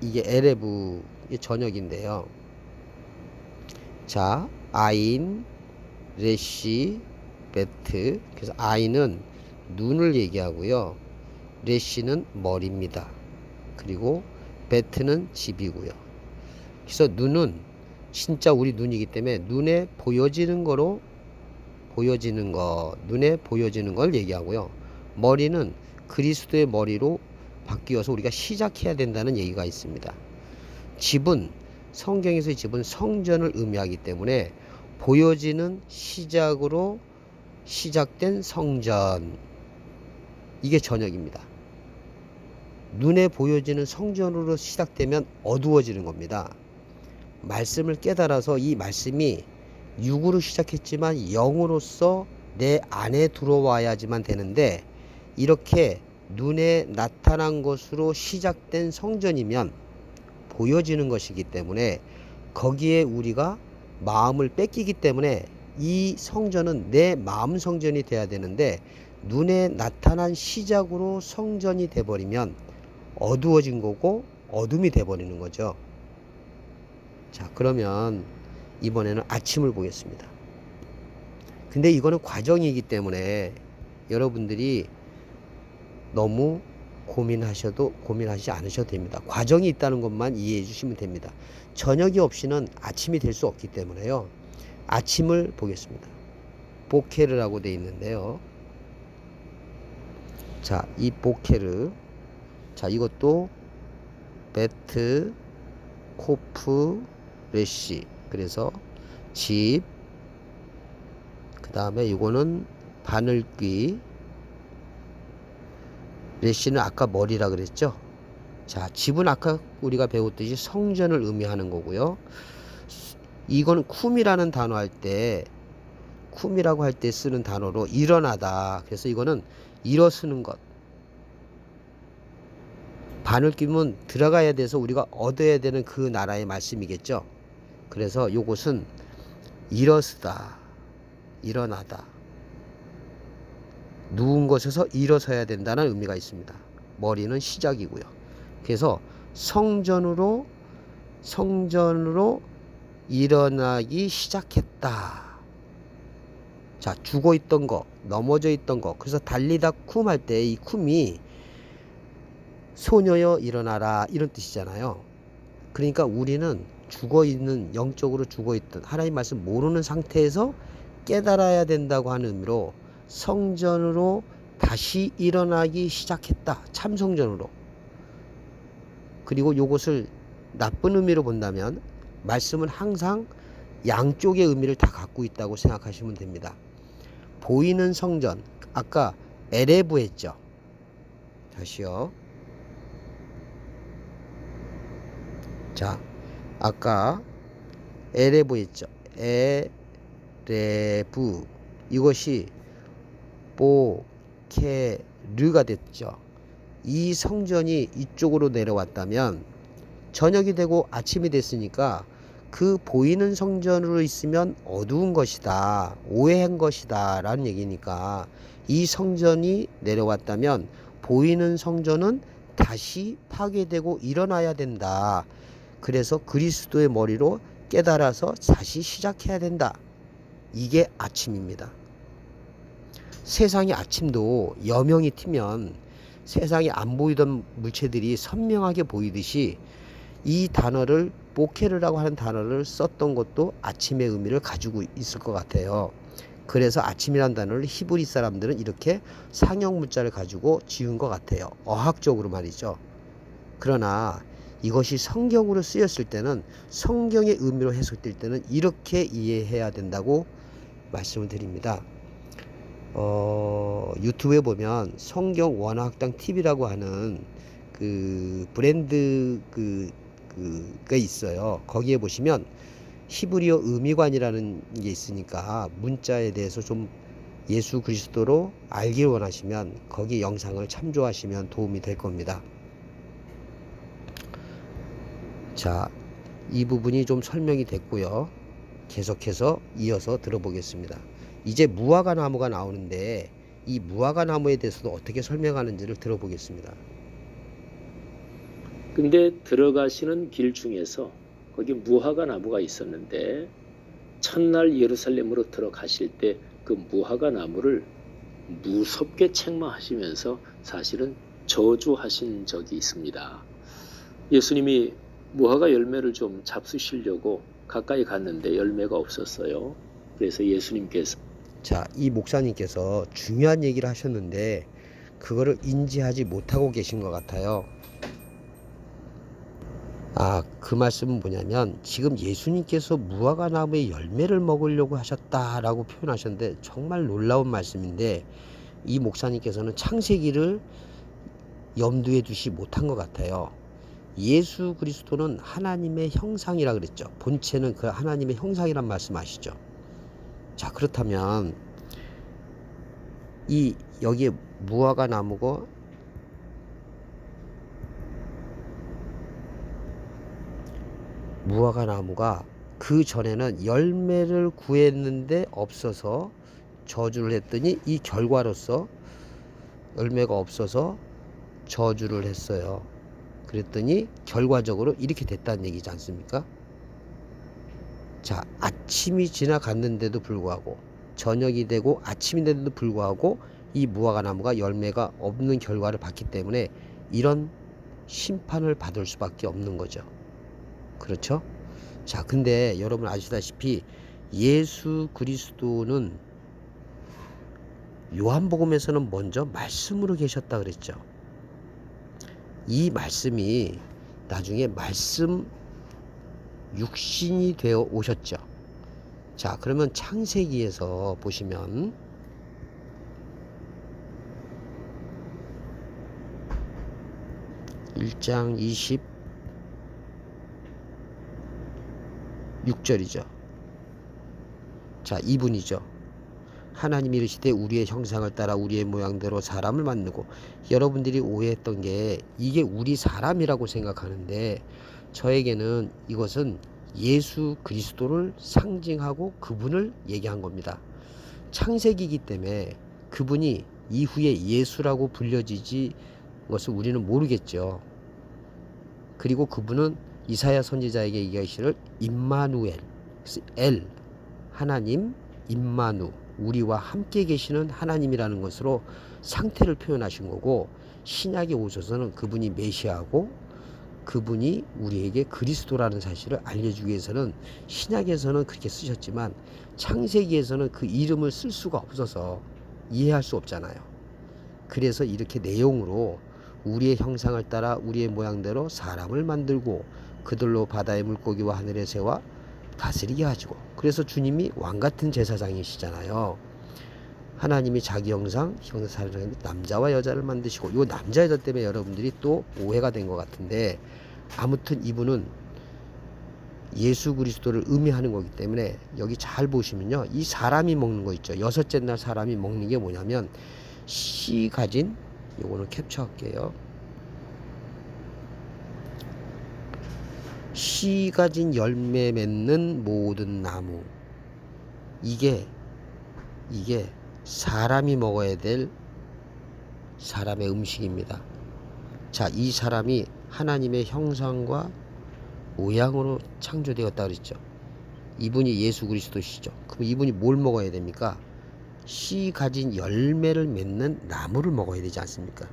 에레브 저녁인데요. 자, 아인, 레시, 베트. 그래서 아인은 눈을 얘기하고요. 레시는 머리입니다. 그리고 베트는 집이고요. 그래서 눈은 진짜 우리 눈이기 때문에 눈에 보여지는 거로 눈에 보여지는 걸 얘기하고요. 머리는 그리스도의 머리로 바뀌어서 우리가 시작해야 된다는 얘기가 있습니다. 집은 성경에서의 집은 성전을 의미하기 때문에 보여지는 시작으로 시작된 성전, 이게 저녁입니다. 눈에 보여지는 성전으로 시작되면 어두워지는 겁니다. 말씀을 깨달아서 이 말씀이 육으로 시작했지만 영으로서 내 안에 들어와야지만 되는데, 이렇게 눈에 나타난 것으로 시작된 성전이면 보여지는 것이기 때문에 거기에 우리가 마음을 뺏기기 때문에 이 성전은 내 마음 성전이 돼야 되는데, 눈에 나타난 시작으로 성전이 돼버리면 어두워진 거고 어둠이 돼버리는 거죠. 자, 그러면 이번에는 아침을 보겠습니다. 근데 이거는 과정이기 때문에 여러분들이 너무 고민하지 않으셔도 됩니다. 과정이 있다는 것만 이해해 주시면 됩니다. 저녁이 없이는 아침이 될 수 없기 때문에요. 아침을 보겠습니다. 보케르라고 되어 있는데요. 자, 이 보케르. 자, 이것도 베트, 코프, 레시. 그래서 집. 그 다음에 이거는 바늘귀. 레시는 아까 머리라 그랬죠. 자, 집은 아까 우리가 배웠듯이 성전을 의미하는 거고요. 이거는 쿰이라는 단어 할 때, 쿰이라고 할 때 쓰는 단어로 일어나다. 그래서 이거는 일어서는 것. 바늘귀면 들어가야 돼서 우리가 얻어야 되는 그 나라의 말씀이겠죠. 그래서 요것은 일어서다, 일어나다, 누운 곳에서 일어서야 된다는 의미가 있습니다. 머리는 시작이고요. 그래서 성전으로 일어나기 시작했다. 자, 죽어 있던 거, 넘어져 있던 거. 그래서 달리다 쿰 할 때 이 쿰이 소녀여 일어나라, 이런 뜻이잖아요. 그러니까 우리는 죽어있는, 영적으로 죽어있던, 하나님 말씀 모르는 상태에서 깨달아야 된다고 하는 의미로 성전으로 다시 일어나기 시작했다. 참성전으로. 그리고 요것을 나쁜 의미로 본다면 말씀은 항상 양쪽의 의미를 다 갖고 있다고 생각하시면 됩니다. 보이는 성전, 아까 에레브 했죠. 다시요. 자, 아까 에레브 했죠. 에레브. 이것이 보케르가 됐죠. 이 성전이 이쪽으로 내려왔다면 저녁이 되고 아침이 됐으니까 그 보이는 성전으로 있으면 어두운 것이다, 오해한 것이다 라는 얘기니까, 이 성전이 내려왔다면 보이는 성전은 다시 파괴되고 일어나야 된다. 그래서 그리스도의 머리로 깨달아서 다시 시작해야 된다. 이게 아침입니다. 세상의 아침도 여명이 튀면 세상에 안 보이던 물체들이 선명하게 보이듯이 이 단어를, 보케르라고 하는 단어를 썼던 것도 아침의 의미를 가지고 있을 것 같아요. 그래서 아침이라는 단어를 히브리 사람들은 이렇게 상형 문자를 가지고 지은 것 같아요. 어학적으로 말이죠. 그러나 이것이 성경으로 쓰였을 때는, 성경의 의미로 해석될 때는 이렇게 이해해야 된다고 말씀을 드립니다. 유튜브에 보면 성경 원어학당 TV라고 하는 그 브랜드 가 있어요. 거기에 보시면 히브리어 의미관이라는 게 있으니까 문자에 대해서 좀 예수 그리스도로 알길 원하시면 거기 영상을 참조하시면 도움이 될 겁니다. 자, 이 부분이 좀 설명이 됐고요. 계속해서 이어서 들어보겠습니다. 이제 무화과 나무가 나오는데 이 무화과 나무에 대해서도 어떻게 설명하는지를 들어보겠습니다. 근데 들어가시는 길 중에서 거기 무화과 나무가 있었는데 첫날 예루살렘으로 들어가실 때 그 무화과 나무를 무섭게 책망하시면서 사실은 저주하신 적이 있습니다. 예수님이 무화과 열매를 좀 잡수시려고 가까이 갔는데 열매가 없었어요. 그래서 예수님께서 자, 이 목사님께서 중요한 얘기를 하셨는데 그거를 인지하지 못하고 계신 것 같아요. 그 말씀은 뭐냐면 지금 예수님께서 무화과 나무의 열매를 먹으려고 하셨다라고 표현하셨는데 정말 놀라운 말씀인데 이 목사님께서는 창세기를 염두에 두시 못한 것 같아요. 예수 그리스도는 하나님의 형상이라 그랬죠. 본체는 그 하나님의 형상이란 말씀 아시죠? 자, 그렇다면 여기에 무화과 나무고 무화과 나무가 그 전에는 열매를 구했는데 없어서 저주를 했더니 이 결과로서 열매가 없어서 저주를 했어요. 그랬더니 결과적으로 이렇게 됐다는 얘기지 않습니까? 자, 아침이 지나갔는데도 불구하고 저녁이 되고 아침이 됐는데도 불구하고 이 무화과 나무가 열매가 없는 결과를 봤기 때문에 이런 심판을 받을 수밖에 없는 거죠. 그렇죠? 자, 근데 여러분 아시다시피 예수 그리스도는 요한복음에서는 먼저 말씀으로 계셨다 그랬죠. 이 말씀이 나중에 말씀 육신이 되어 오셨죠. 자, 그러면 창세기에서 보시면 (1장 26절이죠. 자, 이분이죠. 하나님이 이르시되 우리의 형상을 따라 우리의 모양대로 사람을 만들고, 여러분들이 오해했던 게 이게 우리 사람이라고 생각하는데 저에게는 이것은 예수 그리스도를 상징하고 그분을 얘기한 겁니다. 창세기이기 때문에 그분이 이후에 예수라고 불려지지 것을 우리는 모르겠죠. 그리고 그분은 이사야 선지자에게 얘기하시를 임마누엘, 엘, 하나님, 임마누, 우리와 함께 계시는 하나님이라는 것으로 상태를 표현하신 거고, 신약에 오셔서는 그분이 메시아고 그분이 우리에게 그리스도라는 사실을 알려주기 위해서는 신약에서는 그렇게 쓰셨지만 창세기에서는 그 이름을 쓸 수가 없어서 이해할 수 없잖아요. 그래서 이렇게 내용으로 우리의 형상을 따라 우리의 모양대로 사람을 만들고 그들로 바다의 물고기와 하늘의 새와 다스리게 하시고, 그래서 주님이 왕같은 제사장이시잖아요. 하나님이 자기 형상 남자와 여자를 만드시고, 이 남자 여자 때문에 여러분들이 또 오해가 된 것 같은데, 아무튼 이분은 예수 그리스도를 의미하는 거기 때문에 여기 잘 보시면요, 이 사람이 먹는 거 있죠. 여섯째 날 사람이 먹는 게 뭐냐면 씨 가진, 요거는 캡처할게요. 씨 가진 열매 맺는 모든 나무, 이게 사람이 먹어야 될 사람의 음식입니다. 자, 이 사람이 하나님의 형상과 모양으로 창조되었다 그랬죠. 이분이 예수 그리스도시죠. 그럼 이분이 뭘 먹어야 됩니까? 씨 가진 열매를 맺는 나무를 먹어야 되지 않습니까?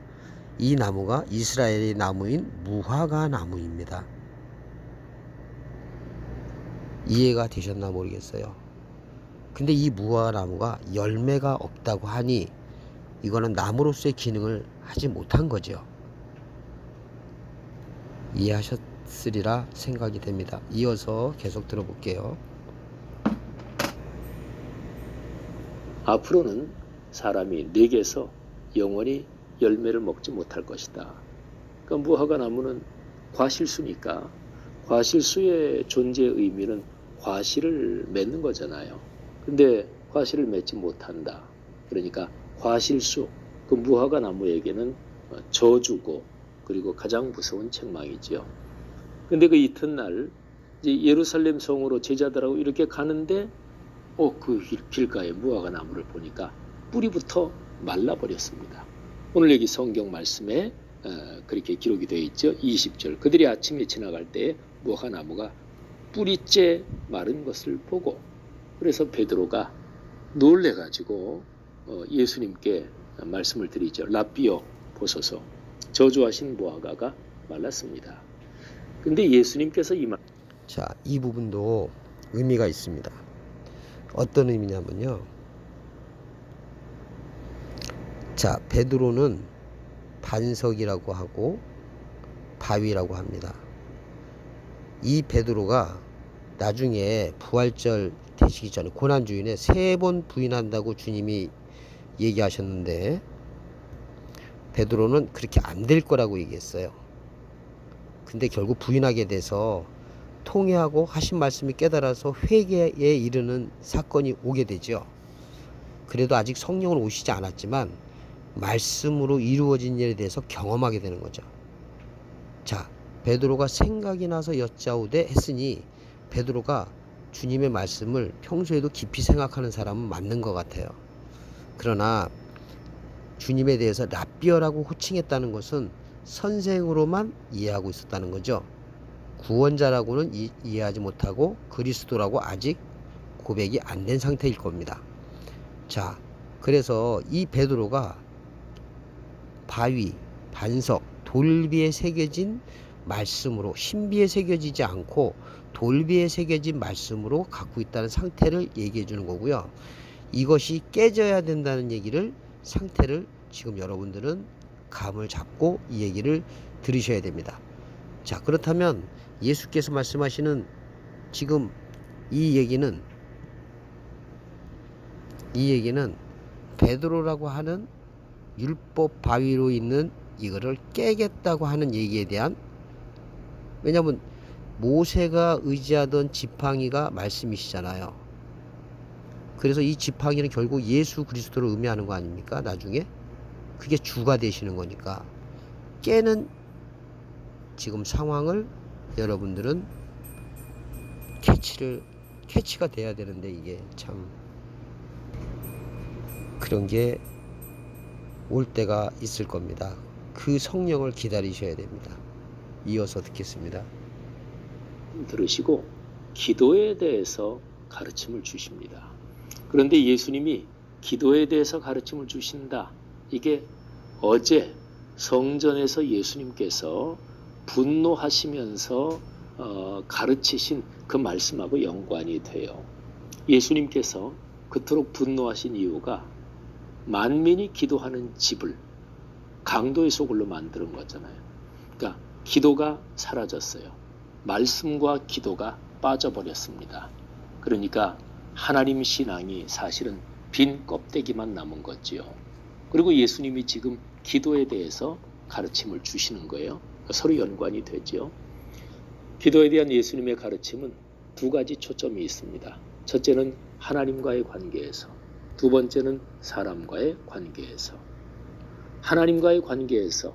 이 나무가 이스라엘의 나무인 무화과 나무입니다. 이해가 되셨나 모르겠어요. 근데 이 무화과 나무가 열매가 없다고 하니 이거는 나무로서의 기능을 하지 못한 거죠. 이해하셨으리라 생각이 됩니다. 이어서 계속 들어볼게요. 앞으로는 사람이 내게서 영원히 열매를 먹지 못할 것이다. 그러니까 무화과 나무는 과실수니까 과실수의 존재의 의미는 과실을 맺는 거잖아요. 근데 과실을 맺지 못한다. 그러니까 과실수, 그 무화과 나무에게는 저주고 그리고 가장 무서운 책망이지요. 근데 그 이튿날 이제 예루살렘 성으로 제자들하고 이렇게 가는데 그 길가에 무화과 나무를 보니까 뿌리부터 말라버렸습니다. 오늘 여기 성경 말씀에 그렇게 기록이 되어 있죠. 20절. 그들이 아침에 지나갈 때 무화과 나무가 뿌리째 마른 것을 보고, 그래서 베드로가 놀래가지고 예수님께 말씀을 드리죠. 라삐어 보소서, 저주하신 무화과가 말랐습니다. 근데 예수님께서 자, 이 부분도 의미가 있습니다. 어떤 의미냐면요. 자, 베드로는 반석이라고 하고 바위라고 합니다. 이 베드로가 나중에 부활절 되시기 전에 고난주일에 3번 부인한다고 주님이 얘기하셨는데, 베드로는 그렇게 안 될 거라고 얘기했어요. 근데 결국 부인하게 돼서 통회하고 하신 말씀이 깨달아서 회개에 이르는 사건이 오게 되죠. 그래도 아직 성령은 오시지 않았지만 말씀으로 이루어진 일에 대해서 경험하게 되는 거죠. 자, 베드로가 생각이 나서 여짜오되 했으니 베드로가 주님의 말씀을 평소에도 깊이 생각하는 사람은 맞는 것 같아요. 그러나 주님에 대해서 랍비어라고 호칭했다는 것은 선생으로만 이해하고 있었다는 거죠. 구원자라고는 이해하지 못하고 그리스도라고 아직 고백이 안 된 상태일 겁니다. 자, 그래서 이 베드로가 바위, 반석, 돌비에 새겨진 말씀으로, 신비에 새겨지지 않고 돌비에 새겨진 말씀으로 갖고 있다는 상태를 얘기해 주는 거고요. 이것이 깨져야 된다는 얘기를, 상태를 지금 여러분들은 감을 잡고 이 얘기를 들으셔야 됩니다. 자, 그렇다면 예수께서 말씀하시는 지금 이 얘기는 베드로라고 하는 율법 바위로 있는 이거를 깨겠다고 하는 얘기에 대한, 왜냐하면 모세가 의지하던 지팡이가 말씀이시잖아요. 그래서 이 지팡이는 결국 예수 그리스도를 의미하는 거 아닙니까? 나중에 그게 주가 되시는 거니까 깨는 지금 상황을 여러분들은 캐치가 돼야 되는데, 이게 참 그런 게 올 때가 있을 겁니다. 그 성령을 기다리셔야 됩니다. 이어서 듣겠습니다. 들으시고 기도에 대해서 가르침을 주십니다. 그런데 예수님이 기도에 대해서 가르침을 주신다. 이게 어제 성전에서 예수님께서 분노하시면서 가르치신 그 말씀하고 연관이 돼요. 예수님께서 그토록 분노하신 이유가 만민이 기도하는 집을 강도의 소굴로 만드는 거잖아요. 그러니까 기도가 사라졌어요. 말씀과 기도가 빠져버렸습니다. 그러니까 하나님 신앙이 사실은 빈 껍데기만 남은 거지요. 그리고 예수님이 지금 기도에 대해서 가르침을 주시는 거예요. 서로 연관이 되지요. 기도에 대한 예수님의 가르침은 두 가지 초점이 있습니다. 첫째는 하나님과의 관계에서, 두 번째는 사람과의 관계에서. 하나님과의 관계에서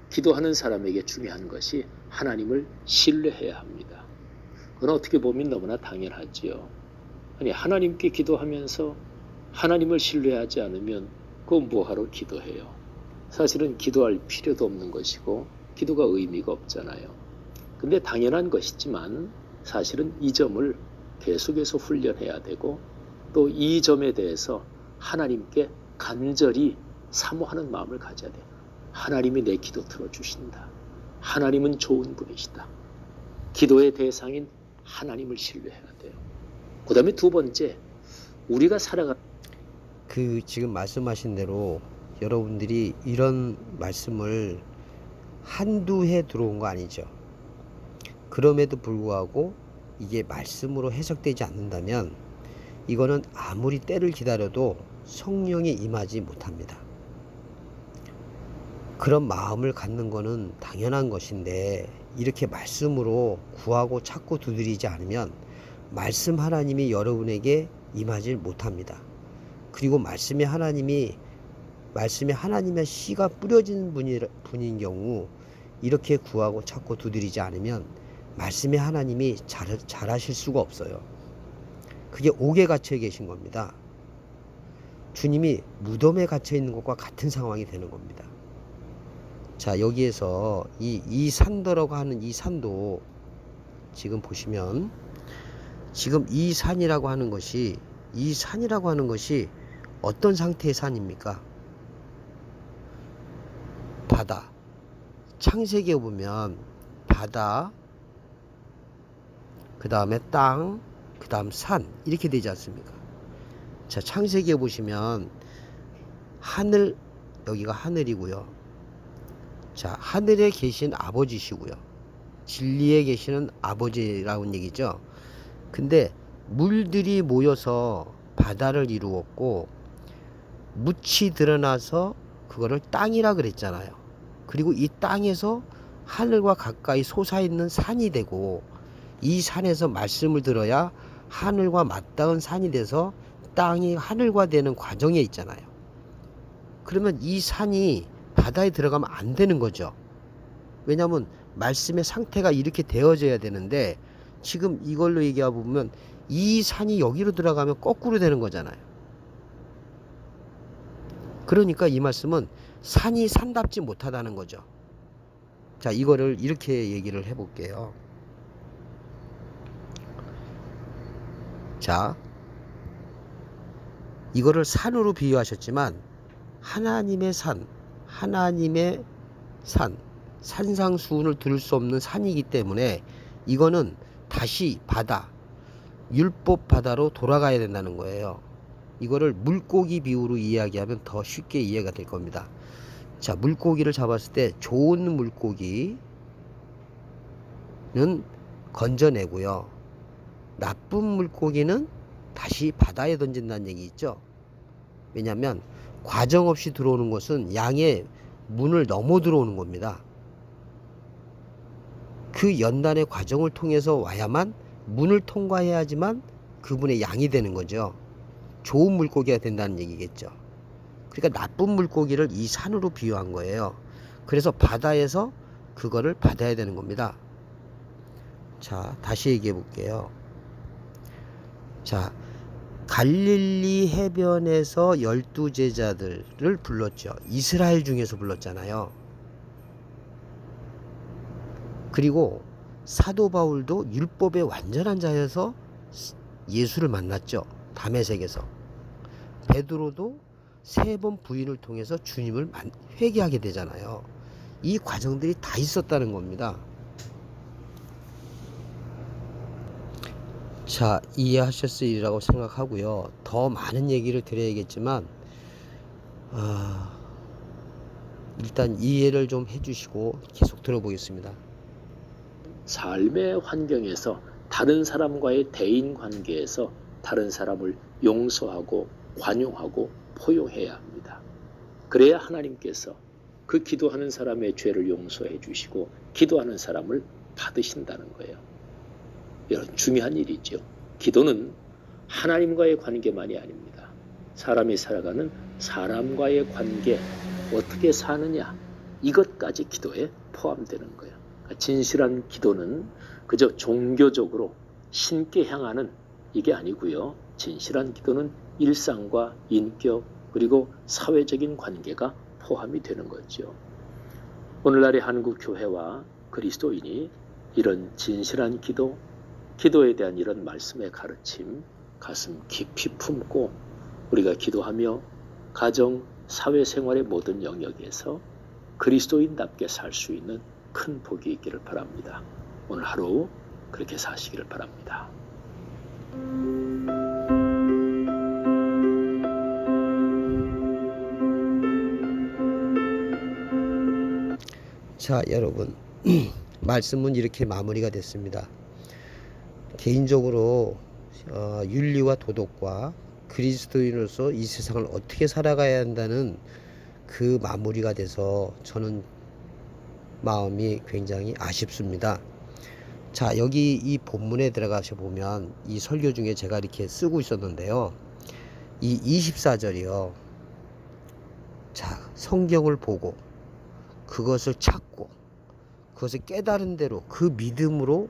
기도하는 사람에게 중요한 것이 하나님을 신뢰해야 합니다. 그건 어떻게 보면 너무나 당연하지요. 아니, 하나님께 기도하면서 하나님을 신뢰하지 않으면 그건 뭐하러 기도해요? 사실은 기도할 필요도 없는 것이고 기도가 의미가 없잖아요. 근데 당연한 것이지만 사실은 이 점을 계속해서 훈련해야 되고, 또 이 점에 대해서 하나님께 간절히 사모하는 마음을 가져야 돼요. 하나님이 내 기도 들어주신다. 하나님은 좋은 분이시다. 기도의 대상인 하나님을 신뢰해야 돼요. 그 다음에 두 번째, 우리가 지금 말씀하신 대로 여러분들이 이런 말씀을 한두 해 들어온 거 아니죠. 그럼에도 불구하고 이게 말씀으로 해석되지 않는다면 이거는 아무리 때를 기다려도 성령이 임하지 못합니다. 그런 마음을 갖는 거는 당연한 것인데 이렇게 말씀으로 구하고 찾고 두드리지 않으면 말씀 하나님이 여러분에게 임하지 못합니다. 그리고 말씀의 하나님의 씨가 뿌려진 분인 경우 이렇게 구하고 찾고 두드리지 않으면 말씀의 하나님이 잘하실 수가 없어요. 그게 옥에 갇혀 계신 겁니다. 주님이 무덤에 갇혀 있는 것과 같은 상황이 되는 겁니다. 자, 여기에서 이 산더라고 하는 이 산도 지금 보시면 지금 이 산이라고 하는 것이 어떤 상태의 산입니까? 바다. 창세기에 보면 바다, 그 다음에 땅, 그 다음 산 이렇게 되지 않습니까? 자, 창세기에 보시면 하늘, 여기가 하늘이고요. 자, 하늘에 계신 아버지시고요. 진리에 계시는 아버지라는 얘기죠. 근데 물들이 모여서 바다를 이루었고 묻이 드러나서 그거를 땅이라 그랬잖아요. 그리고 이 땅에서 하늘과 가까이 솟아있는 산이 되고 이 산에서 말씀을 들어야 하늘과 맞닿은 산이 돼서 땅이 하늘과 되는 과정에 있잖아요. 그러면 이 산이 바다에 들어가면 안 되는 거죠. 왜냐하면 말씀의 상태가 이렇게 되어져야 되는데 지금 이걸로 얘기해 보면 이 산이 여기로 들어가면 거꾸로 되는 거잖아요. 그러니까 이 말씀은 산이 산답지 못하다는 거죠. 자, 이거를 이렇게 얘기를 해볼게요. 자, 이거를 산으로 비유하셨지만 하나님의 산, 산상수훈을 들을 수 없는 산이기 때문에 이거는 다시 바다, 율법 바다로 돌아가야 된다는 거예요. 이거를 물고기 비유로 이야기하면 더 쉽게 이해가 될 겁니다. 자, 물고기를 잡았을 때 좋은 물고기는 건져내고요. 나쁜 물고기는 다시 바다에 던진다는 얘기 있죠. 왜냐하면 과정 없이 들어오는 것은 양의 문을 넘어 들어오는 겁니다. 그 연단의 과정을 통해서 와야만 문을 통과해야지만 그분의 양이 되는 거죠. 좋은 물고기가 된다는 얘기겠죠. 그러니까 나쁜 물고기를 이 산으로 비유한 거예요. 그래서 바다에서 그거를 받아야 되는 겁니다. 자, 다시 얘기해 볼게요. 자, 갈릴리 해변에서 12제자들을 불렀죠. 이스라엘 중에서 불렀잖아요. 그리고 사도 바울도 율법의 완전한 자여서 예수를 만났죠. 다메섹에서. 베드로도 3번 부인을 통해서 주님을 회개하게 되잖아요. 이 과정들이 다 있었다는 겁니다. 자, 이해하셨으리라고 생각하고요. 더 많은 얘기를 드려야겠지만 일단 이해를 좀 해주시고 계속 들어보겠습니다. 삶의 환경에서 다른 사람과의 대인 관계에서 다른 사람을 용서하고 관용하고 포용해야 합니다. 그래야 하나님께서 그 기도하는 사람의 죄를 용서해 주시고 기도하는 사람을 받으신다는 거예요. 이런 중요한 일이죠. 기도는 하나님과의 관계만이 아닙니다. 사람이 살아가는 사람과의 관계, 어떻게 사느냐, 이것까지 기도에 포함되는 거예요. 그러니까 진실한 기도는 그저 종교적으로 신께 향하는 이게 아니고요. 진실한 기도는 일상과 인격 그리고 사회적인 관계가 포함이 되는 거죠. 오늘날의 한국 교회와 그리스도인이 이런 진실한 기도, 기도에 대한 이런 말씀의 가르침 가슴 깊이 품고 우리가 기도하며 가정, 사회생활의 모든 영역에서 그리스도인답게 살 수 있는 큰 복이 있기를 바랍니다. 오늘 하루 그렇게 사시기를 바랍니다. 자, 여러분 말씀은 이렇게 마무리가 됐습니다. 개인적으로 윤리와 도덕과 그리스도인으로서 이 세상을 어떻게 살아가야 한다는 그 마무리가 돼서 저는 마음이 굉장히 아쉽습니다. 자, 여기 이 본문에 들어가셔 보면 이 설교 중에 제가 이렇게 쓰고 있었는데요. 이 24절이요. 자, 성경을 보고 그것을 찾고 그것을 깨달은 대로 그 믿음으로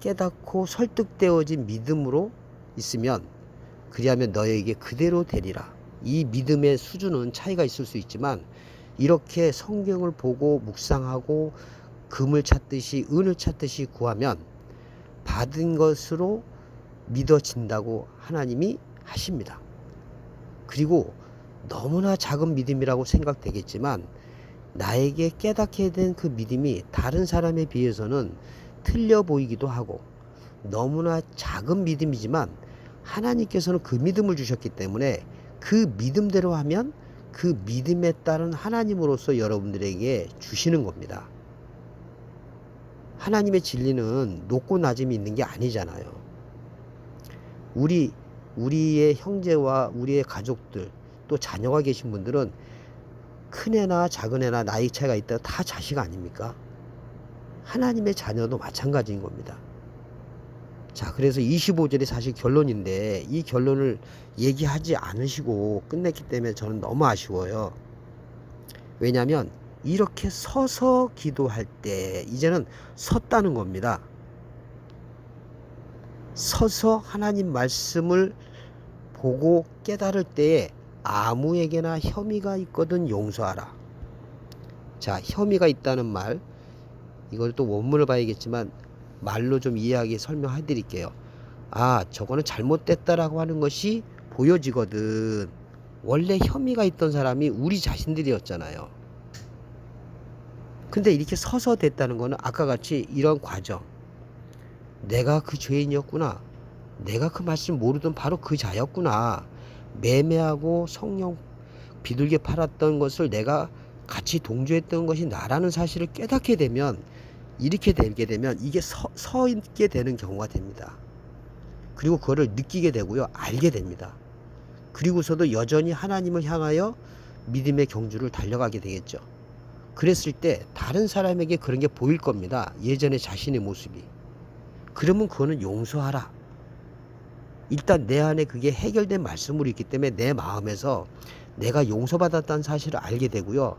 깨닫고 설득되어진 믿음으로 있으면 그리하면 너에게 그대로 되리라. 이 믿음의 수준은 차이가 있을 수 있지만 이렇게 성경을 보고 묵상하고 금을 찾듯이 은을 찾듯이 구하면 받은 것으로 믿어진다고 하나님이 하십니다. 그리고 너무나 작은 믿음이라고 생각되겠지만 나에게 깨닫게 된 그 믿음이 다른 사람에 비해서는 틀려 보이기도 하고 너무나 작은 믿음이지만 하나님께서는 그 믿음을 주셨기 때문에 그 믿음대로 하면 그 믿음에 따른 하나님으로서 여러분들에게 주시는 겁니다. 하나님의 진리는 높고 낮음이 있는 게 아니잖아요. 우리의 형제와 우리의 가족들 또 자녀가 계신 분들은 큰 애나 작은 애나 나이 차이가 있다 다 자식 아닙니까? 하나님의 자녀도 마찬가지인 겁니다. 자, 그래서 25절이 사실 결론인데 이 결론을 얘기하지 않으시고 끝냈기 때문에 저는 너무 아쉬워요. 왜냐하면 이렇게 서서 기도할 때 이제는 섰다는 겁니다. 서서 하나님 말씀을 보고 깨달을 때에 아무에게나 혐의가 있거든 용서하라. 자, 혐의가 있다는 말, 이걸 또 원문을 봐야겠지만 말로 좀 이해하게 설명해 드릴게요. 아, 저거는 잘못됐다라고 하는 것이 보여지거든. 원래 혐의가 있던 사람이 우리 자신들이었잖아요. 근데 이렇게 서서 됐다는 거는 아까 같이 이런 과정, 내가 그 죄인이었구나, 내가 그 말씀 모르던 바로 그 자였구나, 매매하고 성령 비둘기 팔았던 것을 내가 같이 동조했던 것이 나라는 사실을 깨닫게 되면, 이렇게 되게 되면 이게 서 있게 되는 경우가 됩니다. 그리고 그거를 느끼게 되고요, 알게 됩니다. 그리고서도 여전히 하나님을 향하여 믿음의 경주를 달려가게 되겠죠. 그랬을 때 다른 사람에게 그런 게 보일 겁니다. 예전의 자신의 모습이. 그러면 그거는 용서하라. 일단 내 안에 그게 해결된 말씀으로 있기 때문에 내 마음에서 내가 용서받았다는 사실을 알게 되고요,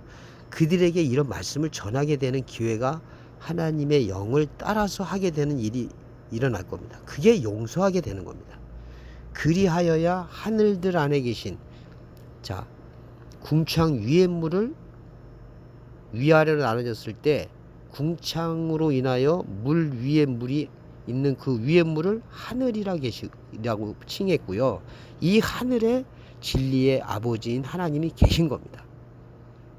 그들에게 이런 말씀을 전하게 되는 기회가 하나님의 영을 따라서 하게 되는 일이 일어날 겁니다. 그게 용서하게 되는 겁니다. 그리하여야 하늘들 안에 계신, 자, 궁창 위의 물을 위아래로 나눠졌을 때 궁창으로 인하여 물 위에 물이 있는 그 위의 물을 하늘이라고 칭했고요. 이 하늘에 진리의 아버지인 하나님이 계신 겁니다.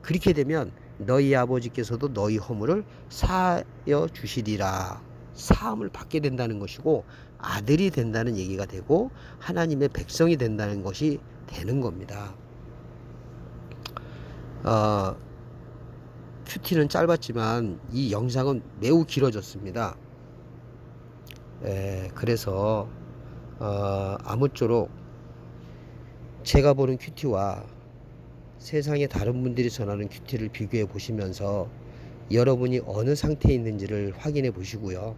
그렇게 되면 너희 아버지께서도 너희 허물을 사하여 주시리라. 사함을 받게 된다는 것이고 아들이 된다는 얘기가 되고 하나님의 백성이 된다는 것이 되는 겁니다. 큐티는 짧았지만 이 영상은 매우 길어졌습니다. 그래서 아무쪼록 제가 보는 큐티와 세상의 다른 분들이 전하는 큐티를 비교해 보시면서 여러분이 어느 상태에 있는지를 확인해 보시고요.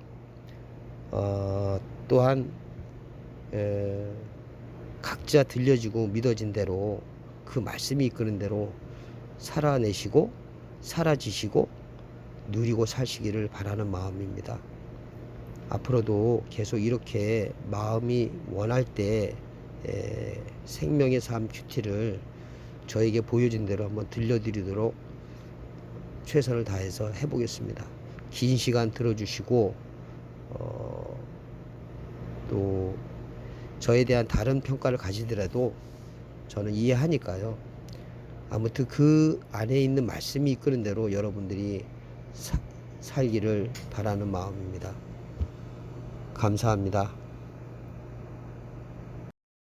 또한 각자 들려지고 믿어진 대로 그 말씀이 이끄는 대로 살아내시고 사라지시고 누리고 사시기를 바라는 마음입니다. 앞으로도 계속 이렇게 마음이 원할 때 생명의 삶 큐티를 저에게 보여진 대로 한번 들려드리도록 최선을 다해서 해보겠습니다. 긴 시간 들어주시고 또 저에 대한 다른 평가를 가지더라도 저는 이해하니까요. 아무튼 그 안에 있는 말씀이 이끄는 대로 여러분들이 살기를 바라는 마음입니다. 감사합니다.